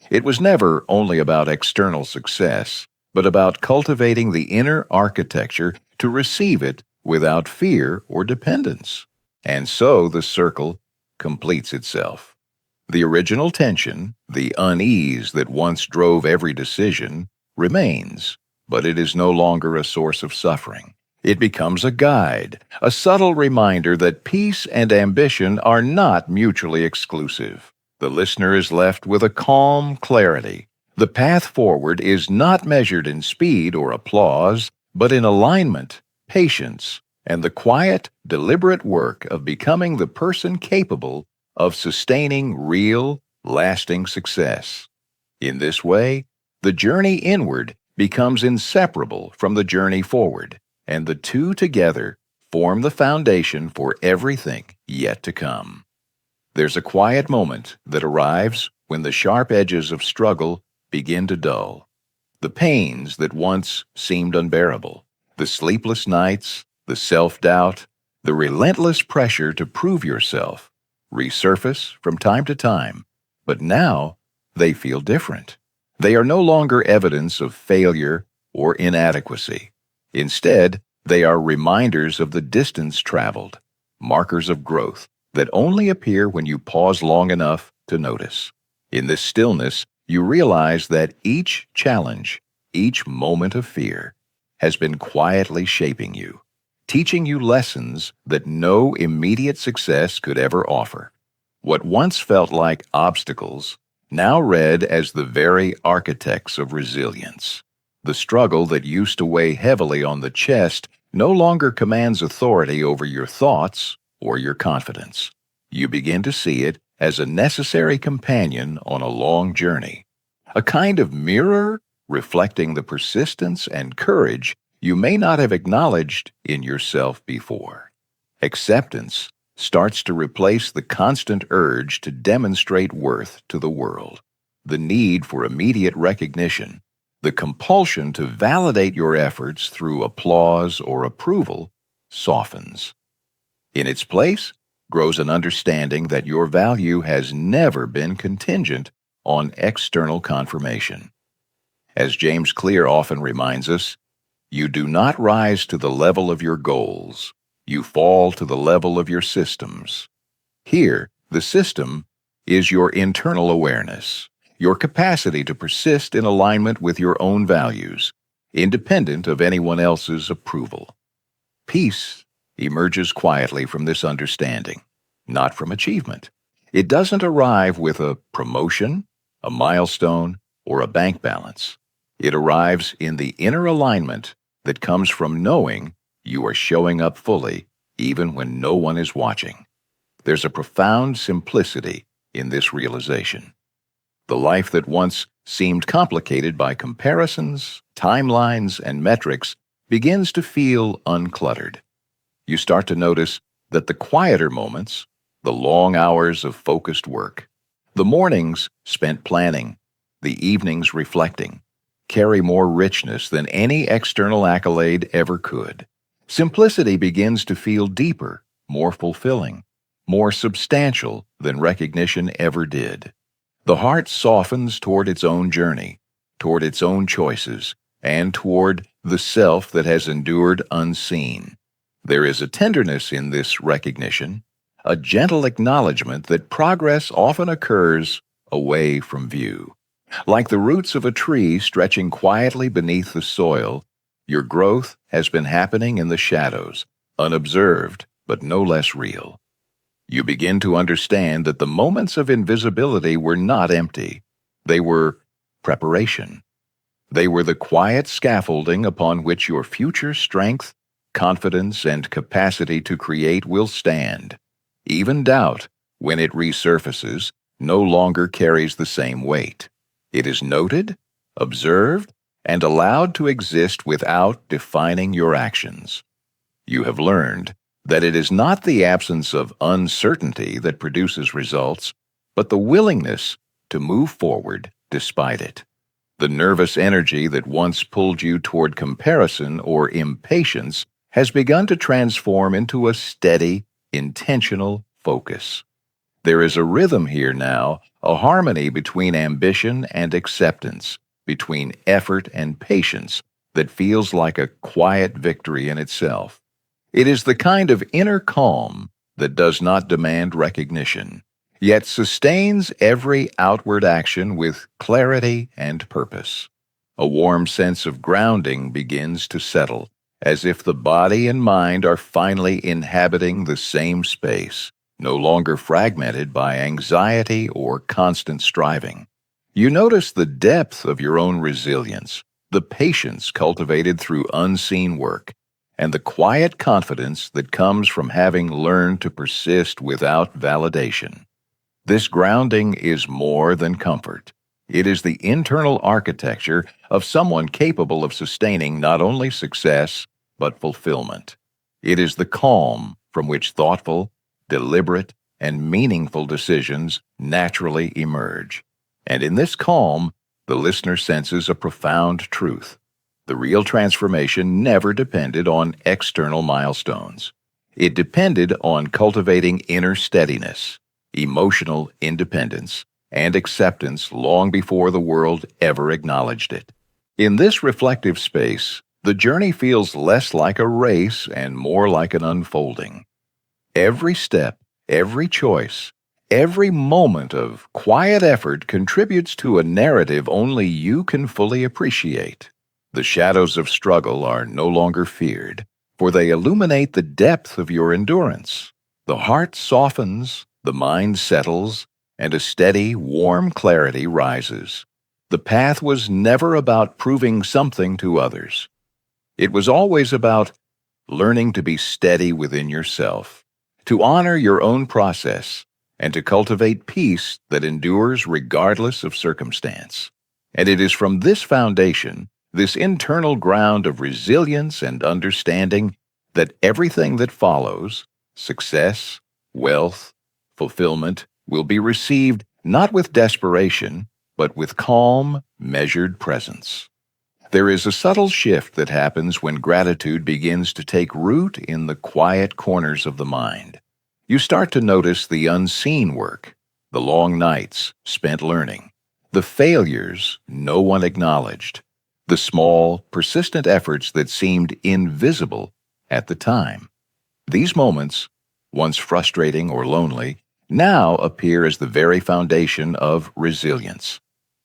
It was never only about external success, but about cultivating the inner architecture to receive it without fear or dependence. And so the circle completes itself. The original tension, the unease that once drove every decision, remains, but it is no longer a source of suffering. It becomes a guide, a subtle reminder that peace and ambition are not mutually exclusive. The listener is left with a calm clarity. The path forward is not measured in speed or applause, but in alignment, patience, and the quiet, deliberate work of becoming the person capable of sustaining real, lasting success. In this way, the journey inward becomes inseparable from the journey forward, and the two together form the foundation for everything yet to come. There's a quiet moment that arrives when the sharp edges of struggle begin to dull. The pains that once seemed unbearable, the sleepless nights, the self-doubt, the relentless pressure to prove yourself, resurface from time to time, but now they feel different. They are no longer evidence of failure or inadequacy. Instead, they are reminders of the distance traveled, markers of growth that only appear when you pause long enough to notice. In this stillness, you realize that each challenge, each moment of fear, has been quietly shaping you, teaching you lessons that no immediate success could ever offer. What once felt like obstacles now read as the very architects of resilience. The struggle that used to weigh heavily on the chest no longer commands authority over your thoughts or your confidence. You begin to see it as a necessary companion on a long journey, a kind of mirror reflecting the persistence and courage you may not have acknowledged in yourself before. Acceptance starts to replace the constant urge to demonstrate worth to the world, the need for immediate recognition, The compulsion to validate your efforts through applause or approval softens. In its place grows an understanding that your value has never been contingent on external confirmation. As James Clear often reminds us, you do not rise to the level of your goals, you fall to the level of your systems. Here, the system is your internal awareness, your capacity to persist in alignment with your own values, independent of anyone else's approval. Peace emerges quietly from this understanding, not from achievement. It doesn't arrive with a promotion, a milestone, or a bank balance. It arrives in the inner alignment that comes from knowing you are showing up fully even when no one is watching. There's a profound simplicity in this realization. The life that once seemed complicated by comparisons, timelines, and metrics begins to feel uncluttered. You start to notice that the quieter moments, the long hours of focused work, the mornings spent planning, the evenings reflecting, carry more richness than any external accolade ever could. Simplicity begins to feel deeper, more fulfilling, more substantial than recognition ever did. The heart softens toward its own journey, toward its own choices, and toward the self that has endured unseen. There is a tenderness in this recognition, a gentle acknowledgement that progress often occurs away from view. Like the roots of a tree stretching quietly beneath the soil, your growth has been happening in the shadows, unobserved but no less real. You begin to understand that the moments of invisibility were not empty. They were preparation. They were the quiet scaffolding upon which your future strength, confidence, and capacity to create will stand. Even doubt, when it resurfaces, no longer carries the same weight. It is noted, observed, and allowed to exist without defining your actions. You have learned that it is not the absence of uncertainty that produces results, but the willingness to move forward despite it. The nervous energy that once pulled you toward comparison or impatience has begun to transform into a steady, intentional focus. There is a rhythm here now, a harmony between ambition and acceptance, between effort and patience, that feels like a quiet victory in itself. It is the kind of inner calm that does not demand recognition, yet sustains every outward action with clarity and purpose. A warm sense of grounding begins to settle, as if the body and mind are finally inhabiting the same space, no longer fragmented by anxiety or constant striving. You notice the depth of your own resilience, the patience cultivated through unseen work, and the quiet confidence that comes from having learned to persist without validation. This grounding is more than comfort. It is the internal architecture of someone capable of sustaining not only success, but fulfillment. It is the calm from which thoughtful, deliberate, and meaningful decisions naturally emerge. And in this calm, the listener senses a profound truth. The real transformation never depended on external milestones. It depended on cultivating inner steadiness, emotional independence, and acceptance long before the world ever acknowledged it. In this reflective space, the journey feels less like a race and more like an unfolding. Every step, every choice, every moment of quiet effort contributes to a narrative only you can fully appreciate. The shadows of struggle are no longer feared, for they illuminate the depth of your endurance. The heart softens, the mind settles, and a steady, warm clarity rises. The path was never about proving something to others. It was always about learning to be steady within yourself, to honor your own process, and to cultivate peace that endures regardless of circumstance. And it is from this foundation, this internal ground of resilience and understanding, that everything that follows, success, wealth, fulfillment, will be received not with desperation, but with calm, measured presence. There is a subtle shift that happens when gratitude begins to take root in the quiet corners of the mind. You start to notice the unseen work, the long nights spent learning, the failures no one acknowledged, the small, persistent efforts that seemed invisible at the time. These moments, once frustrating or lonely, now appear as the very foundation of resilience.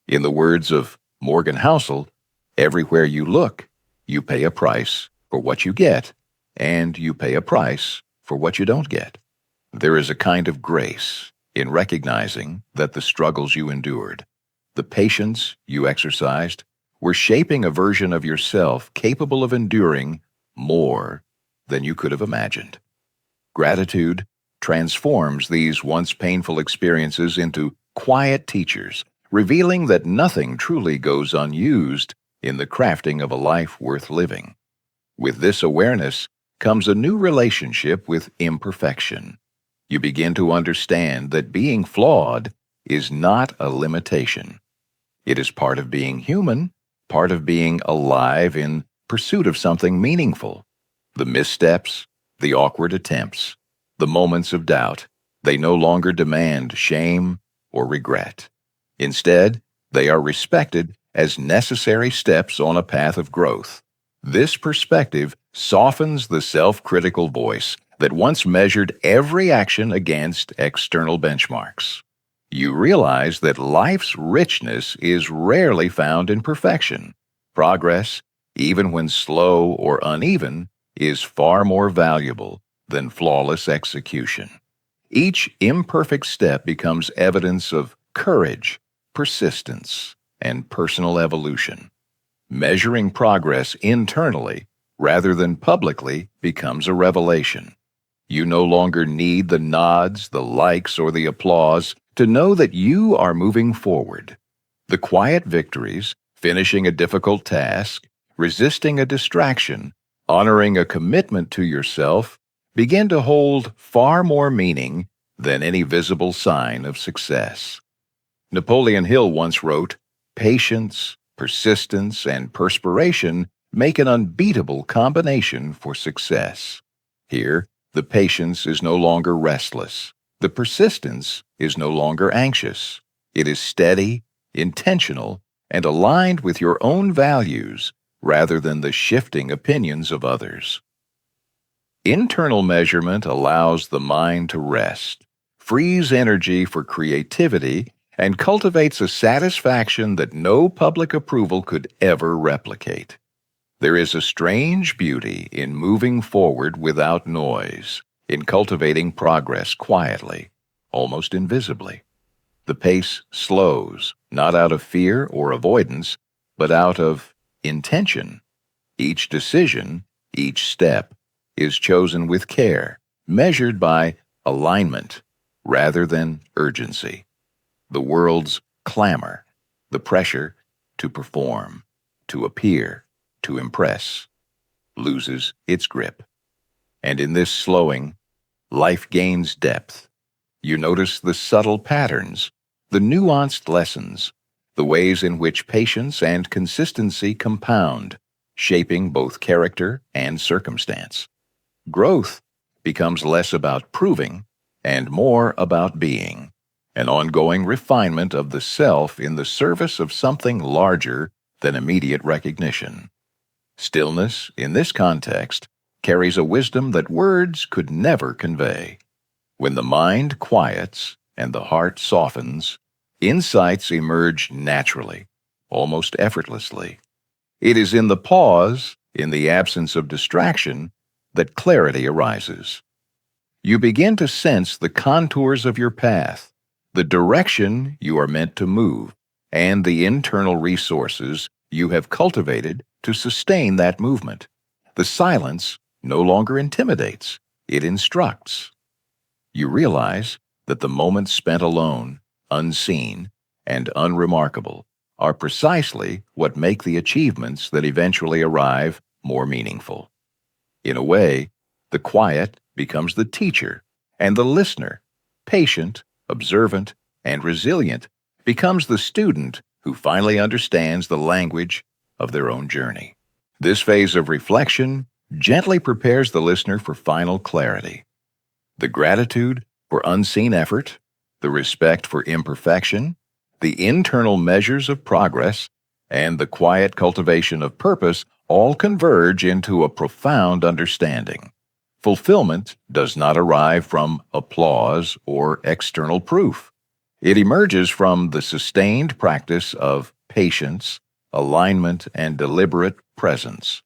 In the words of Morgan Housel, everywhere you look, you pay a price for what you get, and you pay a price for what you don't get. There is a kind of grace in recognizing that the struggles you endured, the patience you exercised, were shaping a version of yourself capable of enduring more than you could have imagined. Gratitude transforms these once painful experiences into quiet teachers, revealing that nothing truly goes unused in the crafting of a life worth living. With this awareness comes a new relationship with imperfection. You begin to understand that being flawed is not a limitation. It is part of being human, part of being alive in pursuit of something meaningful. The missteps, the awkward attempts, the moments of doubt, they no longer demand shame or regret. Instead, they are respected as necessary steps on a path of growth. This perspective softens the self-critical voice that once measured every action against external benchmarks. You realize that life's richness is rarely found in perfection. Progress, even when slow or uneven, is far more valuable than flawless execution. Each imperfect step becomes evidence of courage, persistence, and personal evolution. Measuring progress internally rather than publicly becomes a revelation. You no longer need the nods, the likes, or the applause to know that you are moving forward. The quiet victories, finishing a difficult task, resisting a distraction, honoring a commitment to yourself, begin to hold far more meaning than any visible sign of success. Napoleon Hill once wrote, "Patience, persistence, and perspiration make an unbeatable combination for success." Here, the patience is no longer restless. The persistence is no longer anxious. It is steady, intentional, and aligned with your own values rather than the shifting opinions of others. Internal measurement allows the mind to rest, frees energy for creativity, and cultivates a satisfaction that no public approval could ever replicate. There is a strange beauty in moving forward without noise, in cultivating progress quietly, almost invisibly. The pace slows, not out of fear or avoidance, but out of intention. Each decision, each step, is chosen with care, measured by alignment rather than urgency. The world's clamor, the pressure to perform, to appear, to impress, loses its grip. And in this slowing, life gains depth. You notice the subtle patterns, the nuanced lessons, the ways in which patience and consistency compound, shaping both character and circumstance. Growth becomes less about proving and more about being, an ongoing refinement of the self in the service of something larger than immediate recognition. Stillness, in this context, carries a wisdom that words could never convey. When the mind quiets and the heart softens, insights emerge naturally, almost effortlessly. It is in the pause, in the absence of distraction, that clarity arises. You begin to sense the contours of your path, the direction you are meant to move, and the internal resources you have cultivated to sustain that movement. The silence no longer intimidates, it instructs. You realize that the moments spent alone, unseen, and unremarkable are precisely what make the achievements that eventually arrive more meaningful. In a way, the quiet becomes the teacher, and the listener, patient, observant, and resilient, becomes the student who finally understands the language of their own journey. This phase of reflection gently prepares the listener for final clarity. The gratitude for unseen effort, the respect for imperfection, the internal measures of progress, and the quiet cultivation of purpose all converge into a profound understanding. Fulfillment does not arrive from applause or external proof. It emerges from the sustained practice of patience, alignment, and deliberate presence.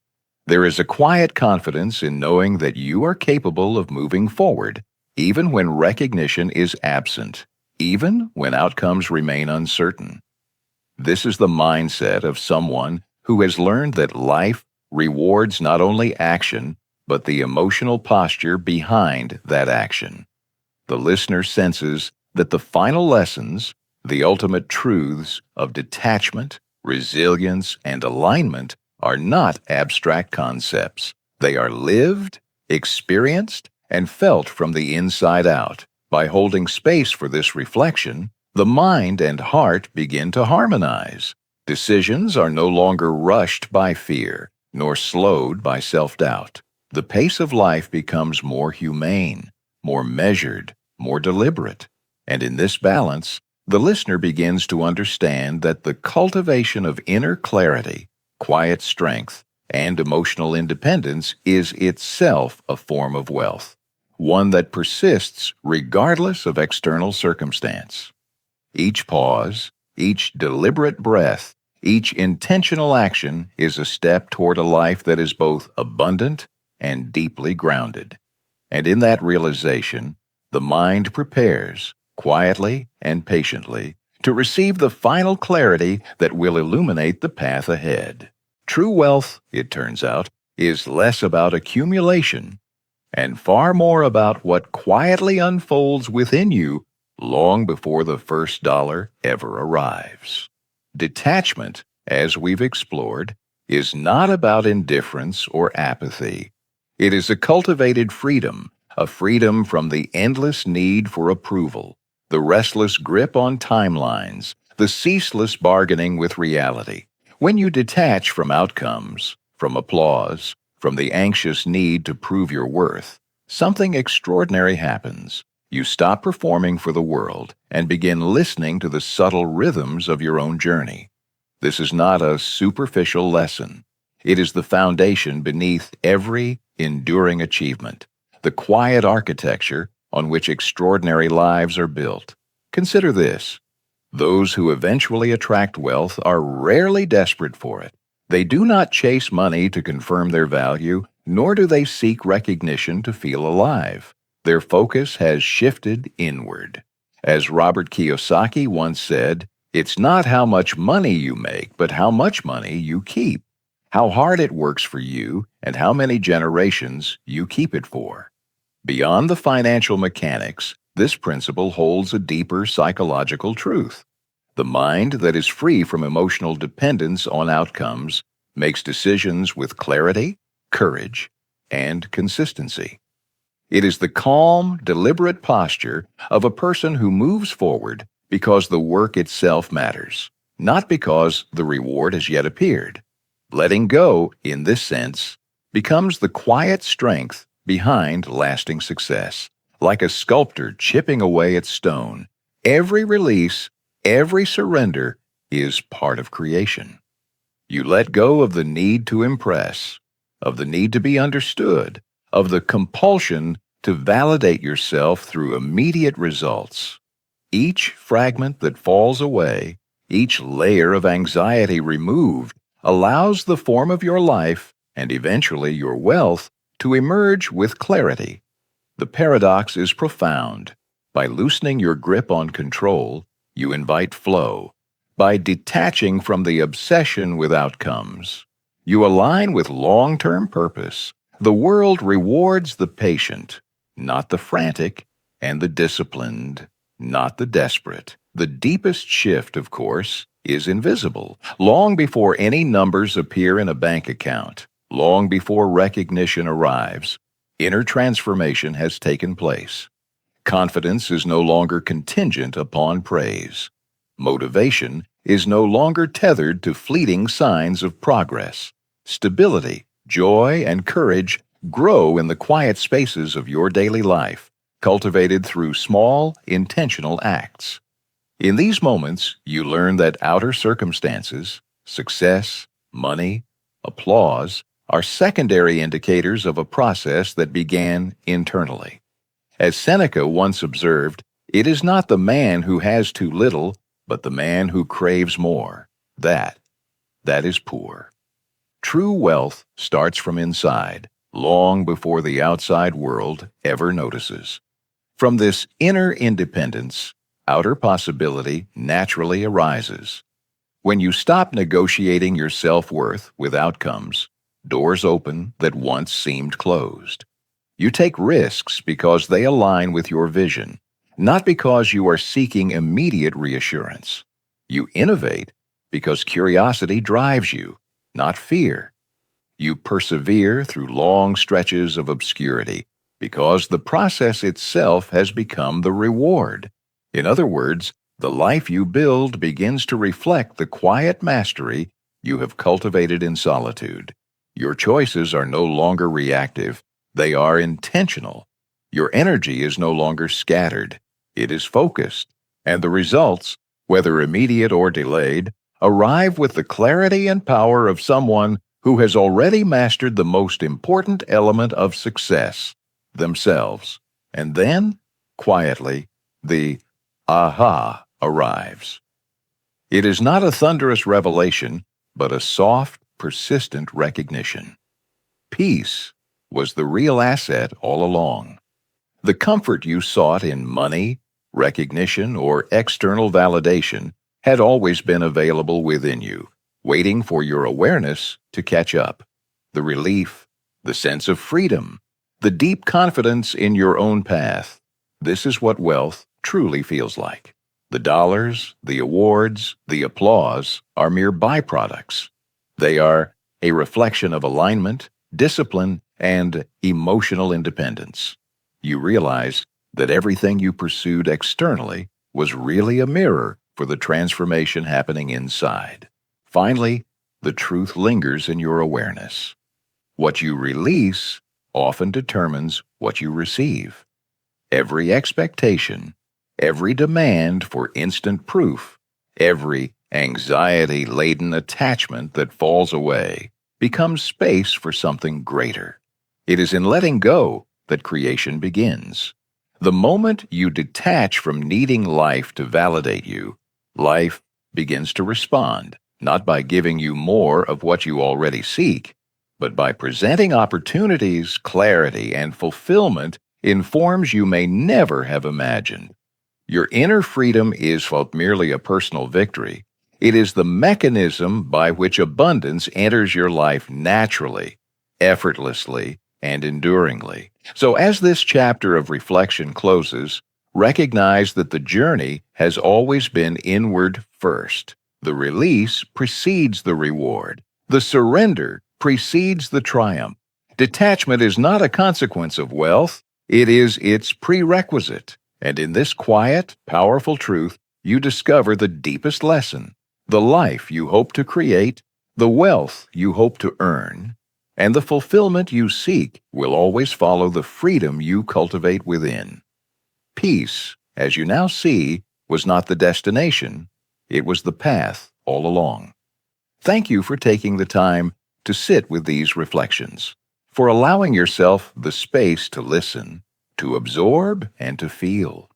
There is a quiet confidence in knowing that you are capable of moving forward, even when recognition is absent, even when outcomes remain uncertain. This is the mindset of someone who has learned that life rewards not only action, but the emotional posture behind that action. The listener senses that the final lessons, the ultimate truths of detachment, resilience, and alignment are not abstract concepts. They are lived, experienced, and felt from the inside out. By holding space for this reflection, the mind and heart begin to harmonize. Decisions are no longer rushed by fear, nor slowed by self-doubt. The pace of life becomes more humane, more measured, more deliberate. And in this balance, the listener begins to understand that the cultivation of inner clarity, quiet strength, and emotional independence is itself a form of wealth, one that persists regardless of external circumstance. Each pause, each deliberate breath, each intentional action is a step toward a life that is both abundant and deeply grounded. And in that realization, the mind prepares, quietly and patiently, to receive the final clarity that will illuminate the path ahead. True wealth, it turns out, is less about accumulation and far more about what quietly unfolds within you long before the first dollar ever arrives. Detachment, as we've explored, is not about indifference or apathy. It is a cultivated freedom, a freedom from the endless need for approval, the restless grip on timelines, the ceaseless bargaining with reality. When you detach from outcomes, from applause, from the anxious need to prove your worth, something extraordinary happens. You stop performing for the world and begin listening to the subtle rhythms of your own journey. This is not a superficial lesson. It is the foundation beneath every enduring achievement, the quiet architecture on which extraordinary lives are built. Consider this. Those who eventually attract wealth are rarely desperate for it. They do not chase money to confirm their value, nor do they seek recognition to feel alive. Their focus has shifted inward. As Robert Kiyosaki once said, "It's not how much money you make, but how much money you keep, how hard it works for you, and how many generations you keep it for." Beyond the financial mechanics, this principle holds a deeper psychological truth. The mind that is free from emotional dependence on outcomes makes decisions with clarity, courage, and consistency. It is the calm, deliberate posture of a person who moves forward because the work itself matters, not because the reward has yet appeared. Letting go, in this sense, becomes the quiet strength behind lasting success. Like a sculptor chipping away at stone, every release, every surrender is part of creation. You let go of the need to impress, of the need to be understood, of the compulsion to validate yourself through immediate results. Each fragment that falls away, each layer of anxiety removed, allows the form of your life, and eventually your wealth, to emerge with clarity. The paradox is profound. By loosening your grip on control, you invite flow. By detaching from the obsession with outcomes, you align with long-term purpose. The world rewards the patient, not the frantic, and the disciplined, not the desperate. The deepest shift, of course, is invisible, long before any numbers appear in a bank account, long before recognition arrives. Inner transformation has taken place. Confidence is no longer contingent upon praise. Motivation is no longer tethered to fleeting signs of progress. Stability, joy, and courage grow in the quiet spaces of your daily life, cultivated through small, intentional acts. In these moments, you learn that outer circumstances, success, money, applause, are secondary indicators of a process that began internally. As Seneca once observed, it is not the man who has too little, but the man who craves more. That is poor. True wealth starts from inside, long before the outside world ever notices. From this inner independence, outer possibility naturally arises. When you stop negotiating your self-worth with outcomes, doors open that once seemed closed. You take risks because they align with your vision, not because you are seeking immediate reassurance. You innovate because curiosity drives you, not fear. You persevere through long stretches of obscurity because the process itself has become the reward. In other words, the life you build begins to reflect the quiet mastery you have cultivated in solitude. Your choices are no longer reactive, they are intentional. Your energy is no longer scattered, it is focused. And the results, whether immediate or delayed, arrive with the clarity and power of someone who has already mastered the most important element of success, themselves. And then, quietly, the aha arrives. It is not a thunderous revelation, but a soft, persistent recognition. Peace was the real asset all along. The comfort you sought in money, recognition, or external validation had always been available within you, waiting for your awareness to catch up. The relief, the sense of freedom, the deep confidence in your own path. This is what wealth truly feels like. The dollars, the awards, the applause are mere byproducts. They are a reflection of alignment, discipline, and emotional independence. You realize that everything you pursued externally was really a mirror for the transformation happening inside. Finally, the truth lingers in your awareness. What you release often determines what you receive. Every expectation, every demand for instant proof, every anxiety-laden attachment that falls away becomes space for something greater. It is in letting go that creation begins. The moment you detach from needing life to validate you, life begins to respond, not by giving you more of what you already seek, but by presenting opportunities, clarity, and fulfillment in forms you may never have imagined. Your inner freedom is not merely a personal victory. It is the mechanism by which abundance enters your life naturally, effortlessly, and enduringly. So as this chapter of reflection closes, recognize that the journey has always been inward first. The release precedes the reward. The surrender precedes the triumph. Detachment is not a consequence of wealth, it is its prerequisite. And in this quiet, powerful truth, you discover the deepest lesson. The life you hope to create, the wealth you hope to earn, and the fulfillment you seek will always follow the freedom you cultivate within. Peace, as you now see, was not the destination, it was the path all along. Thank you for taking the time to sit with these reflections, for allowing yourself the space to listen, to absorb, and to feel.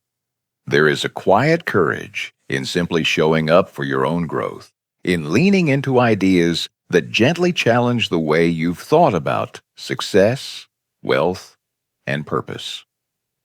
There is a quiet courage in simply showing up for your own growth, in leaning into ideas that gently challenge the way you've thought about success, wealth, and purpose.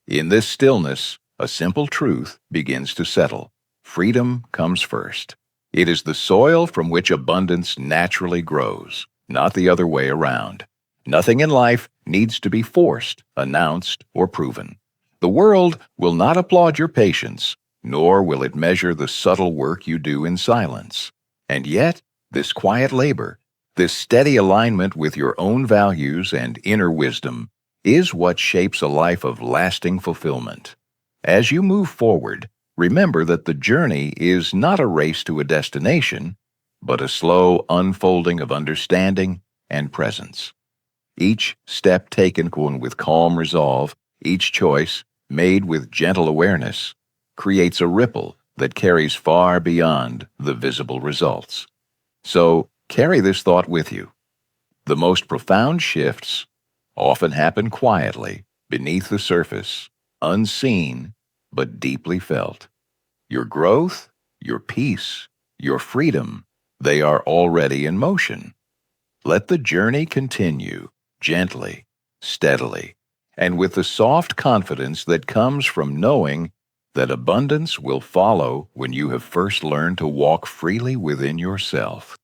In this stillness, a simple truth begins to settle. Freedom comes first. It is the soil from which abundance naturally grows, not the other way around. Nothing in life needs to be forced, announced, or proven. The world will not applaud your patience, nor will it measure the subtle work you do in silence. And yet, this quiet labor, this steady alignment with your own values and inner wisdom, is what shapes a life of lasting fulfillment. As you move forward, Remember that the journey is not a race to a destination, but a slow unfolding of understanding and presence. Each step taken with calm resolve, each choice made with gentle awareness, creates a ripple that carries far beyond the visible results. So, carry this thought with you. The most profound shifts often happen quietly, beneath the surface, unseen, but deeply felt. Your growth, your peace, your freedom, they are already in motion. Let the journey continue, gently, steadily, and with the soft confidence that comes from knowing that abundance will follow when you have first learned to walk freely within yourself.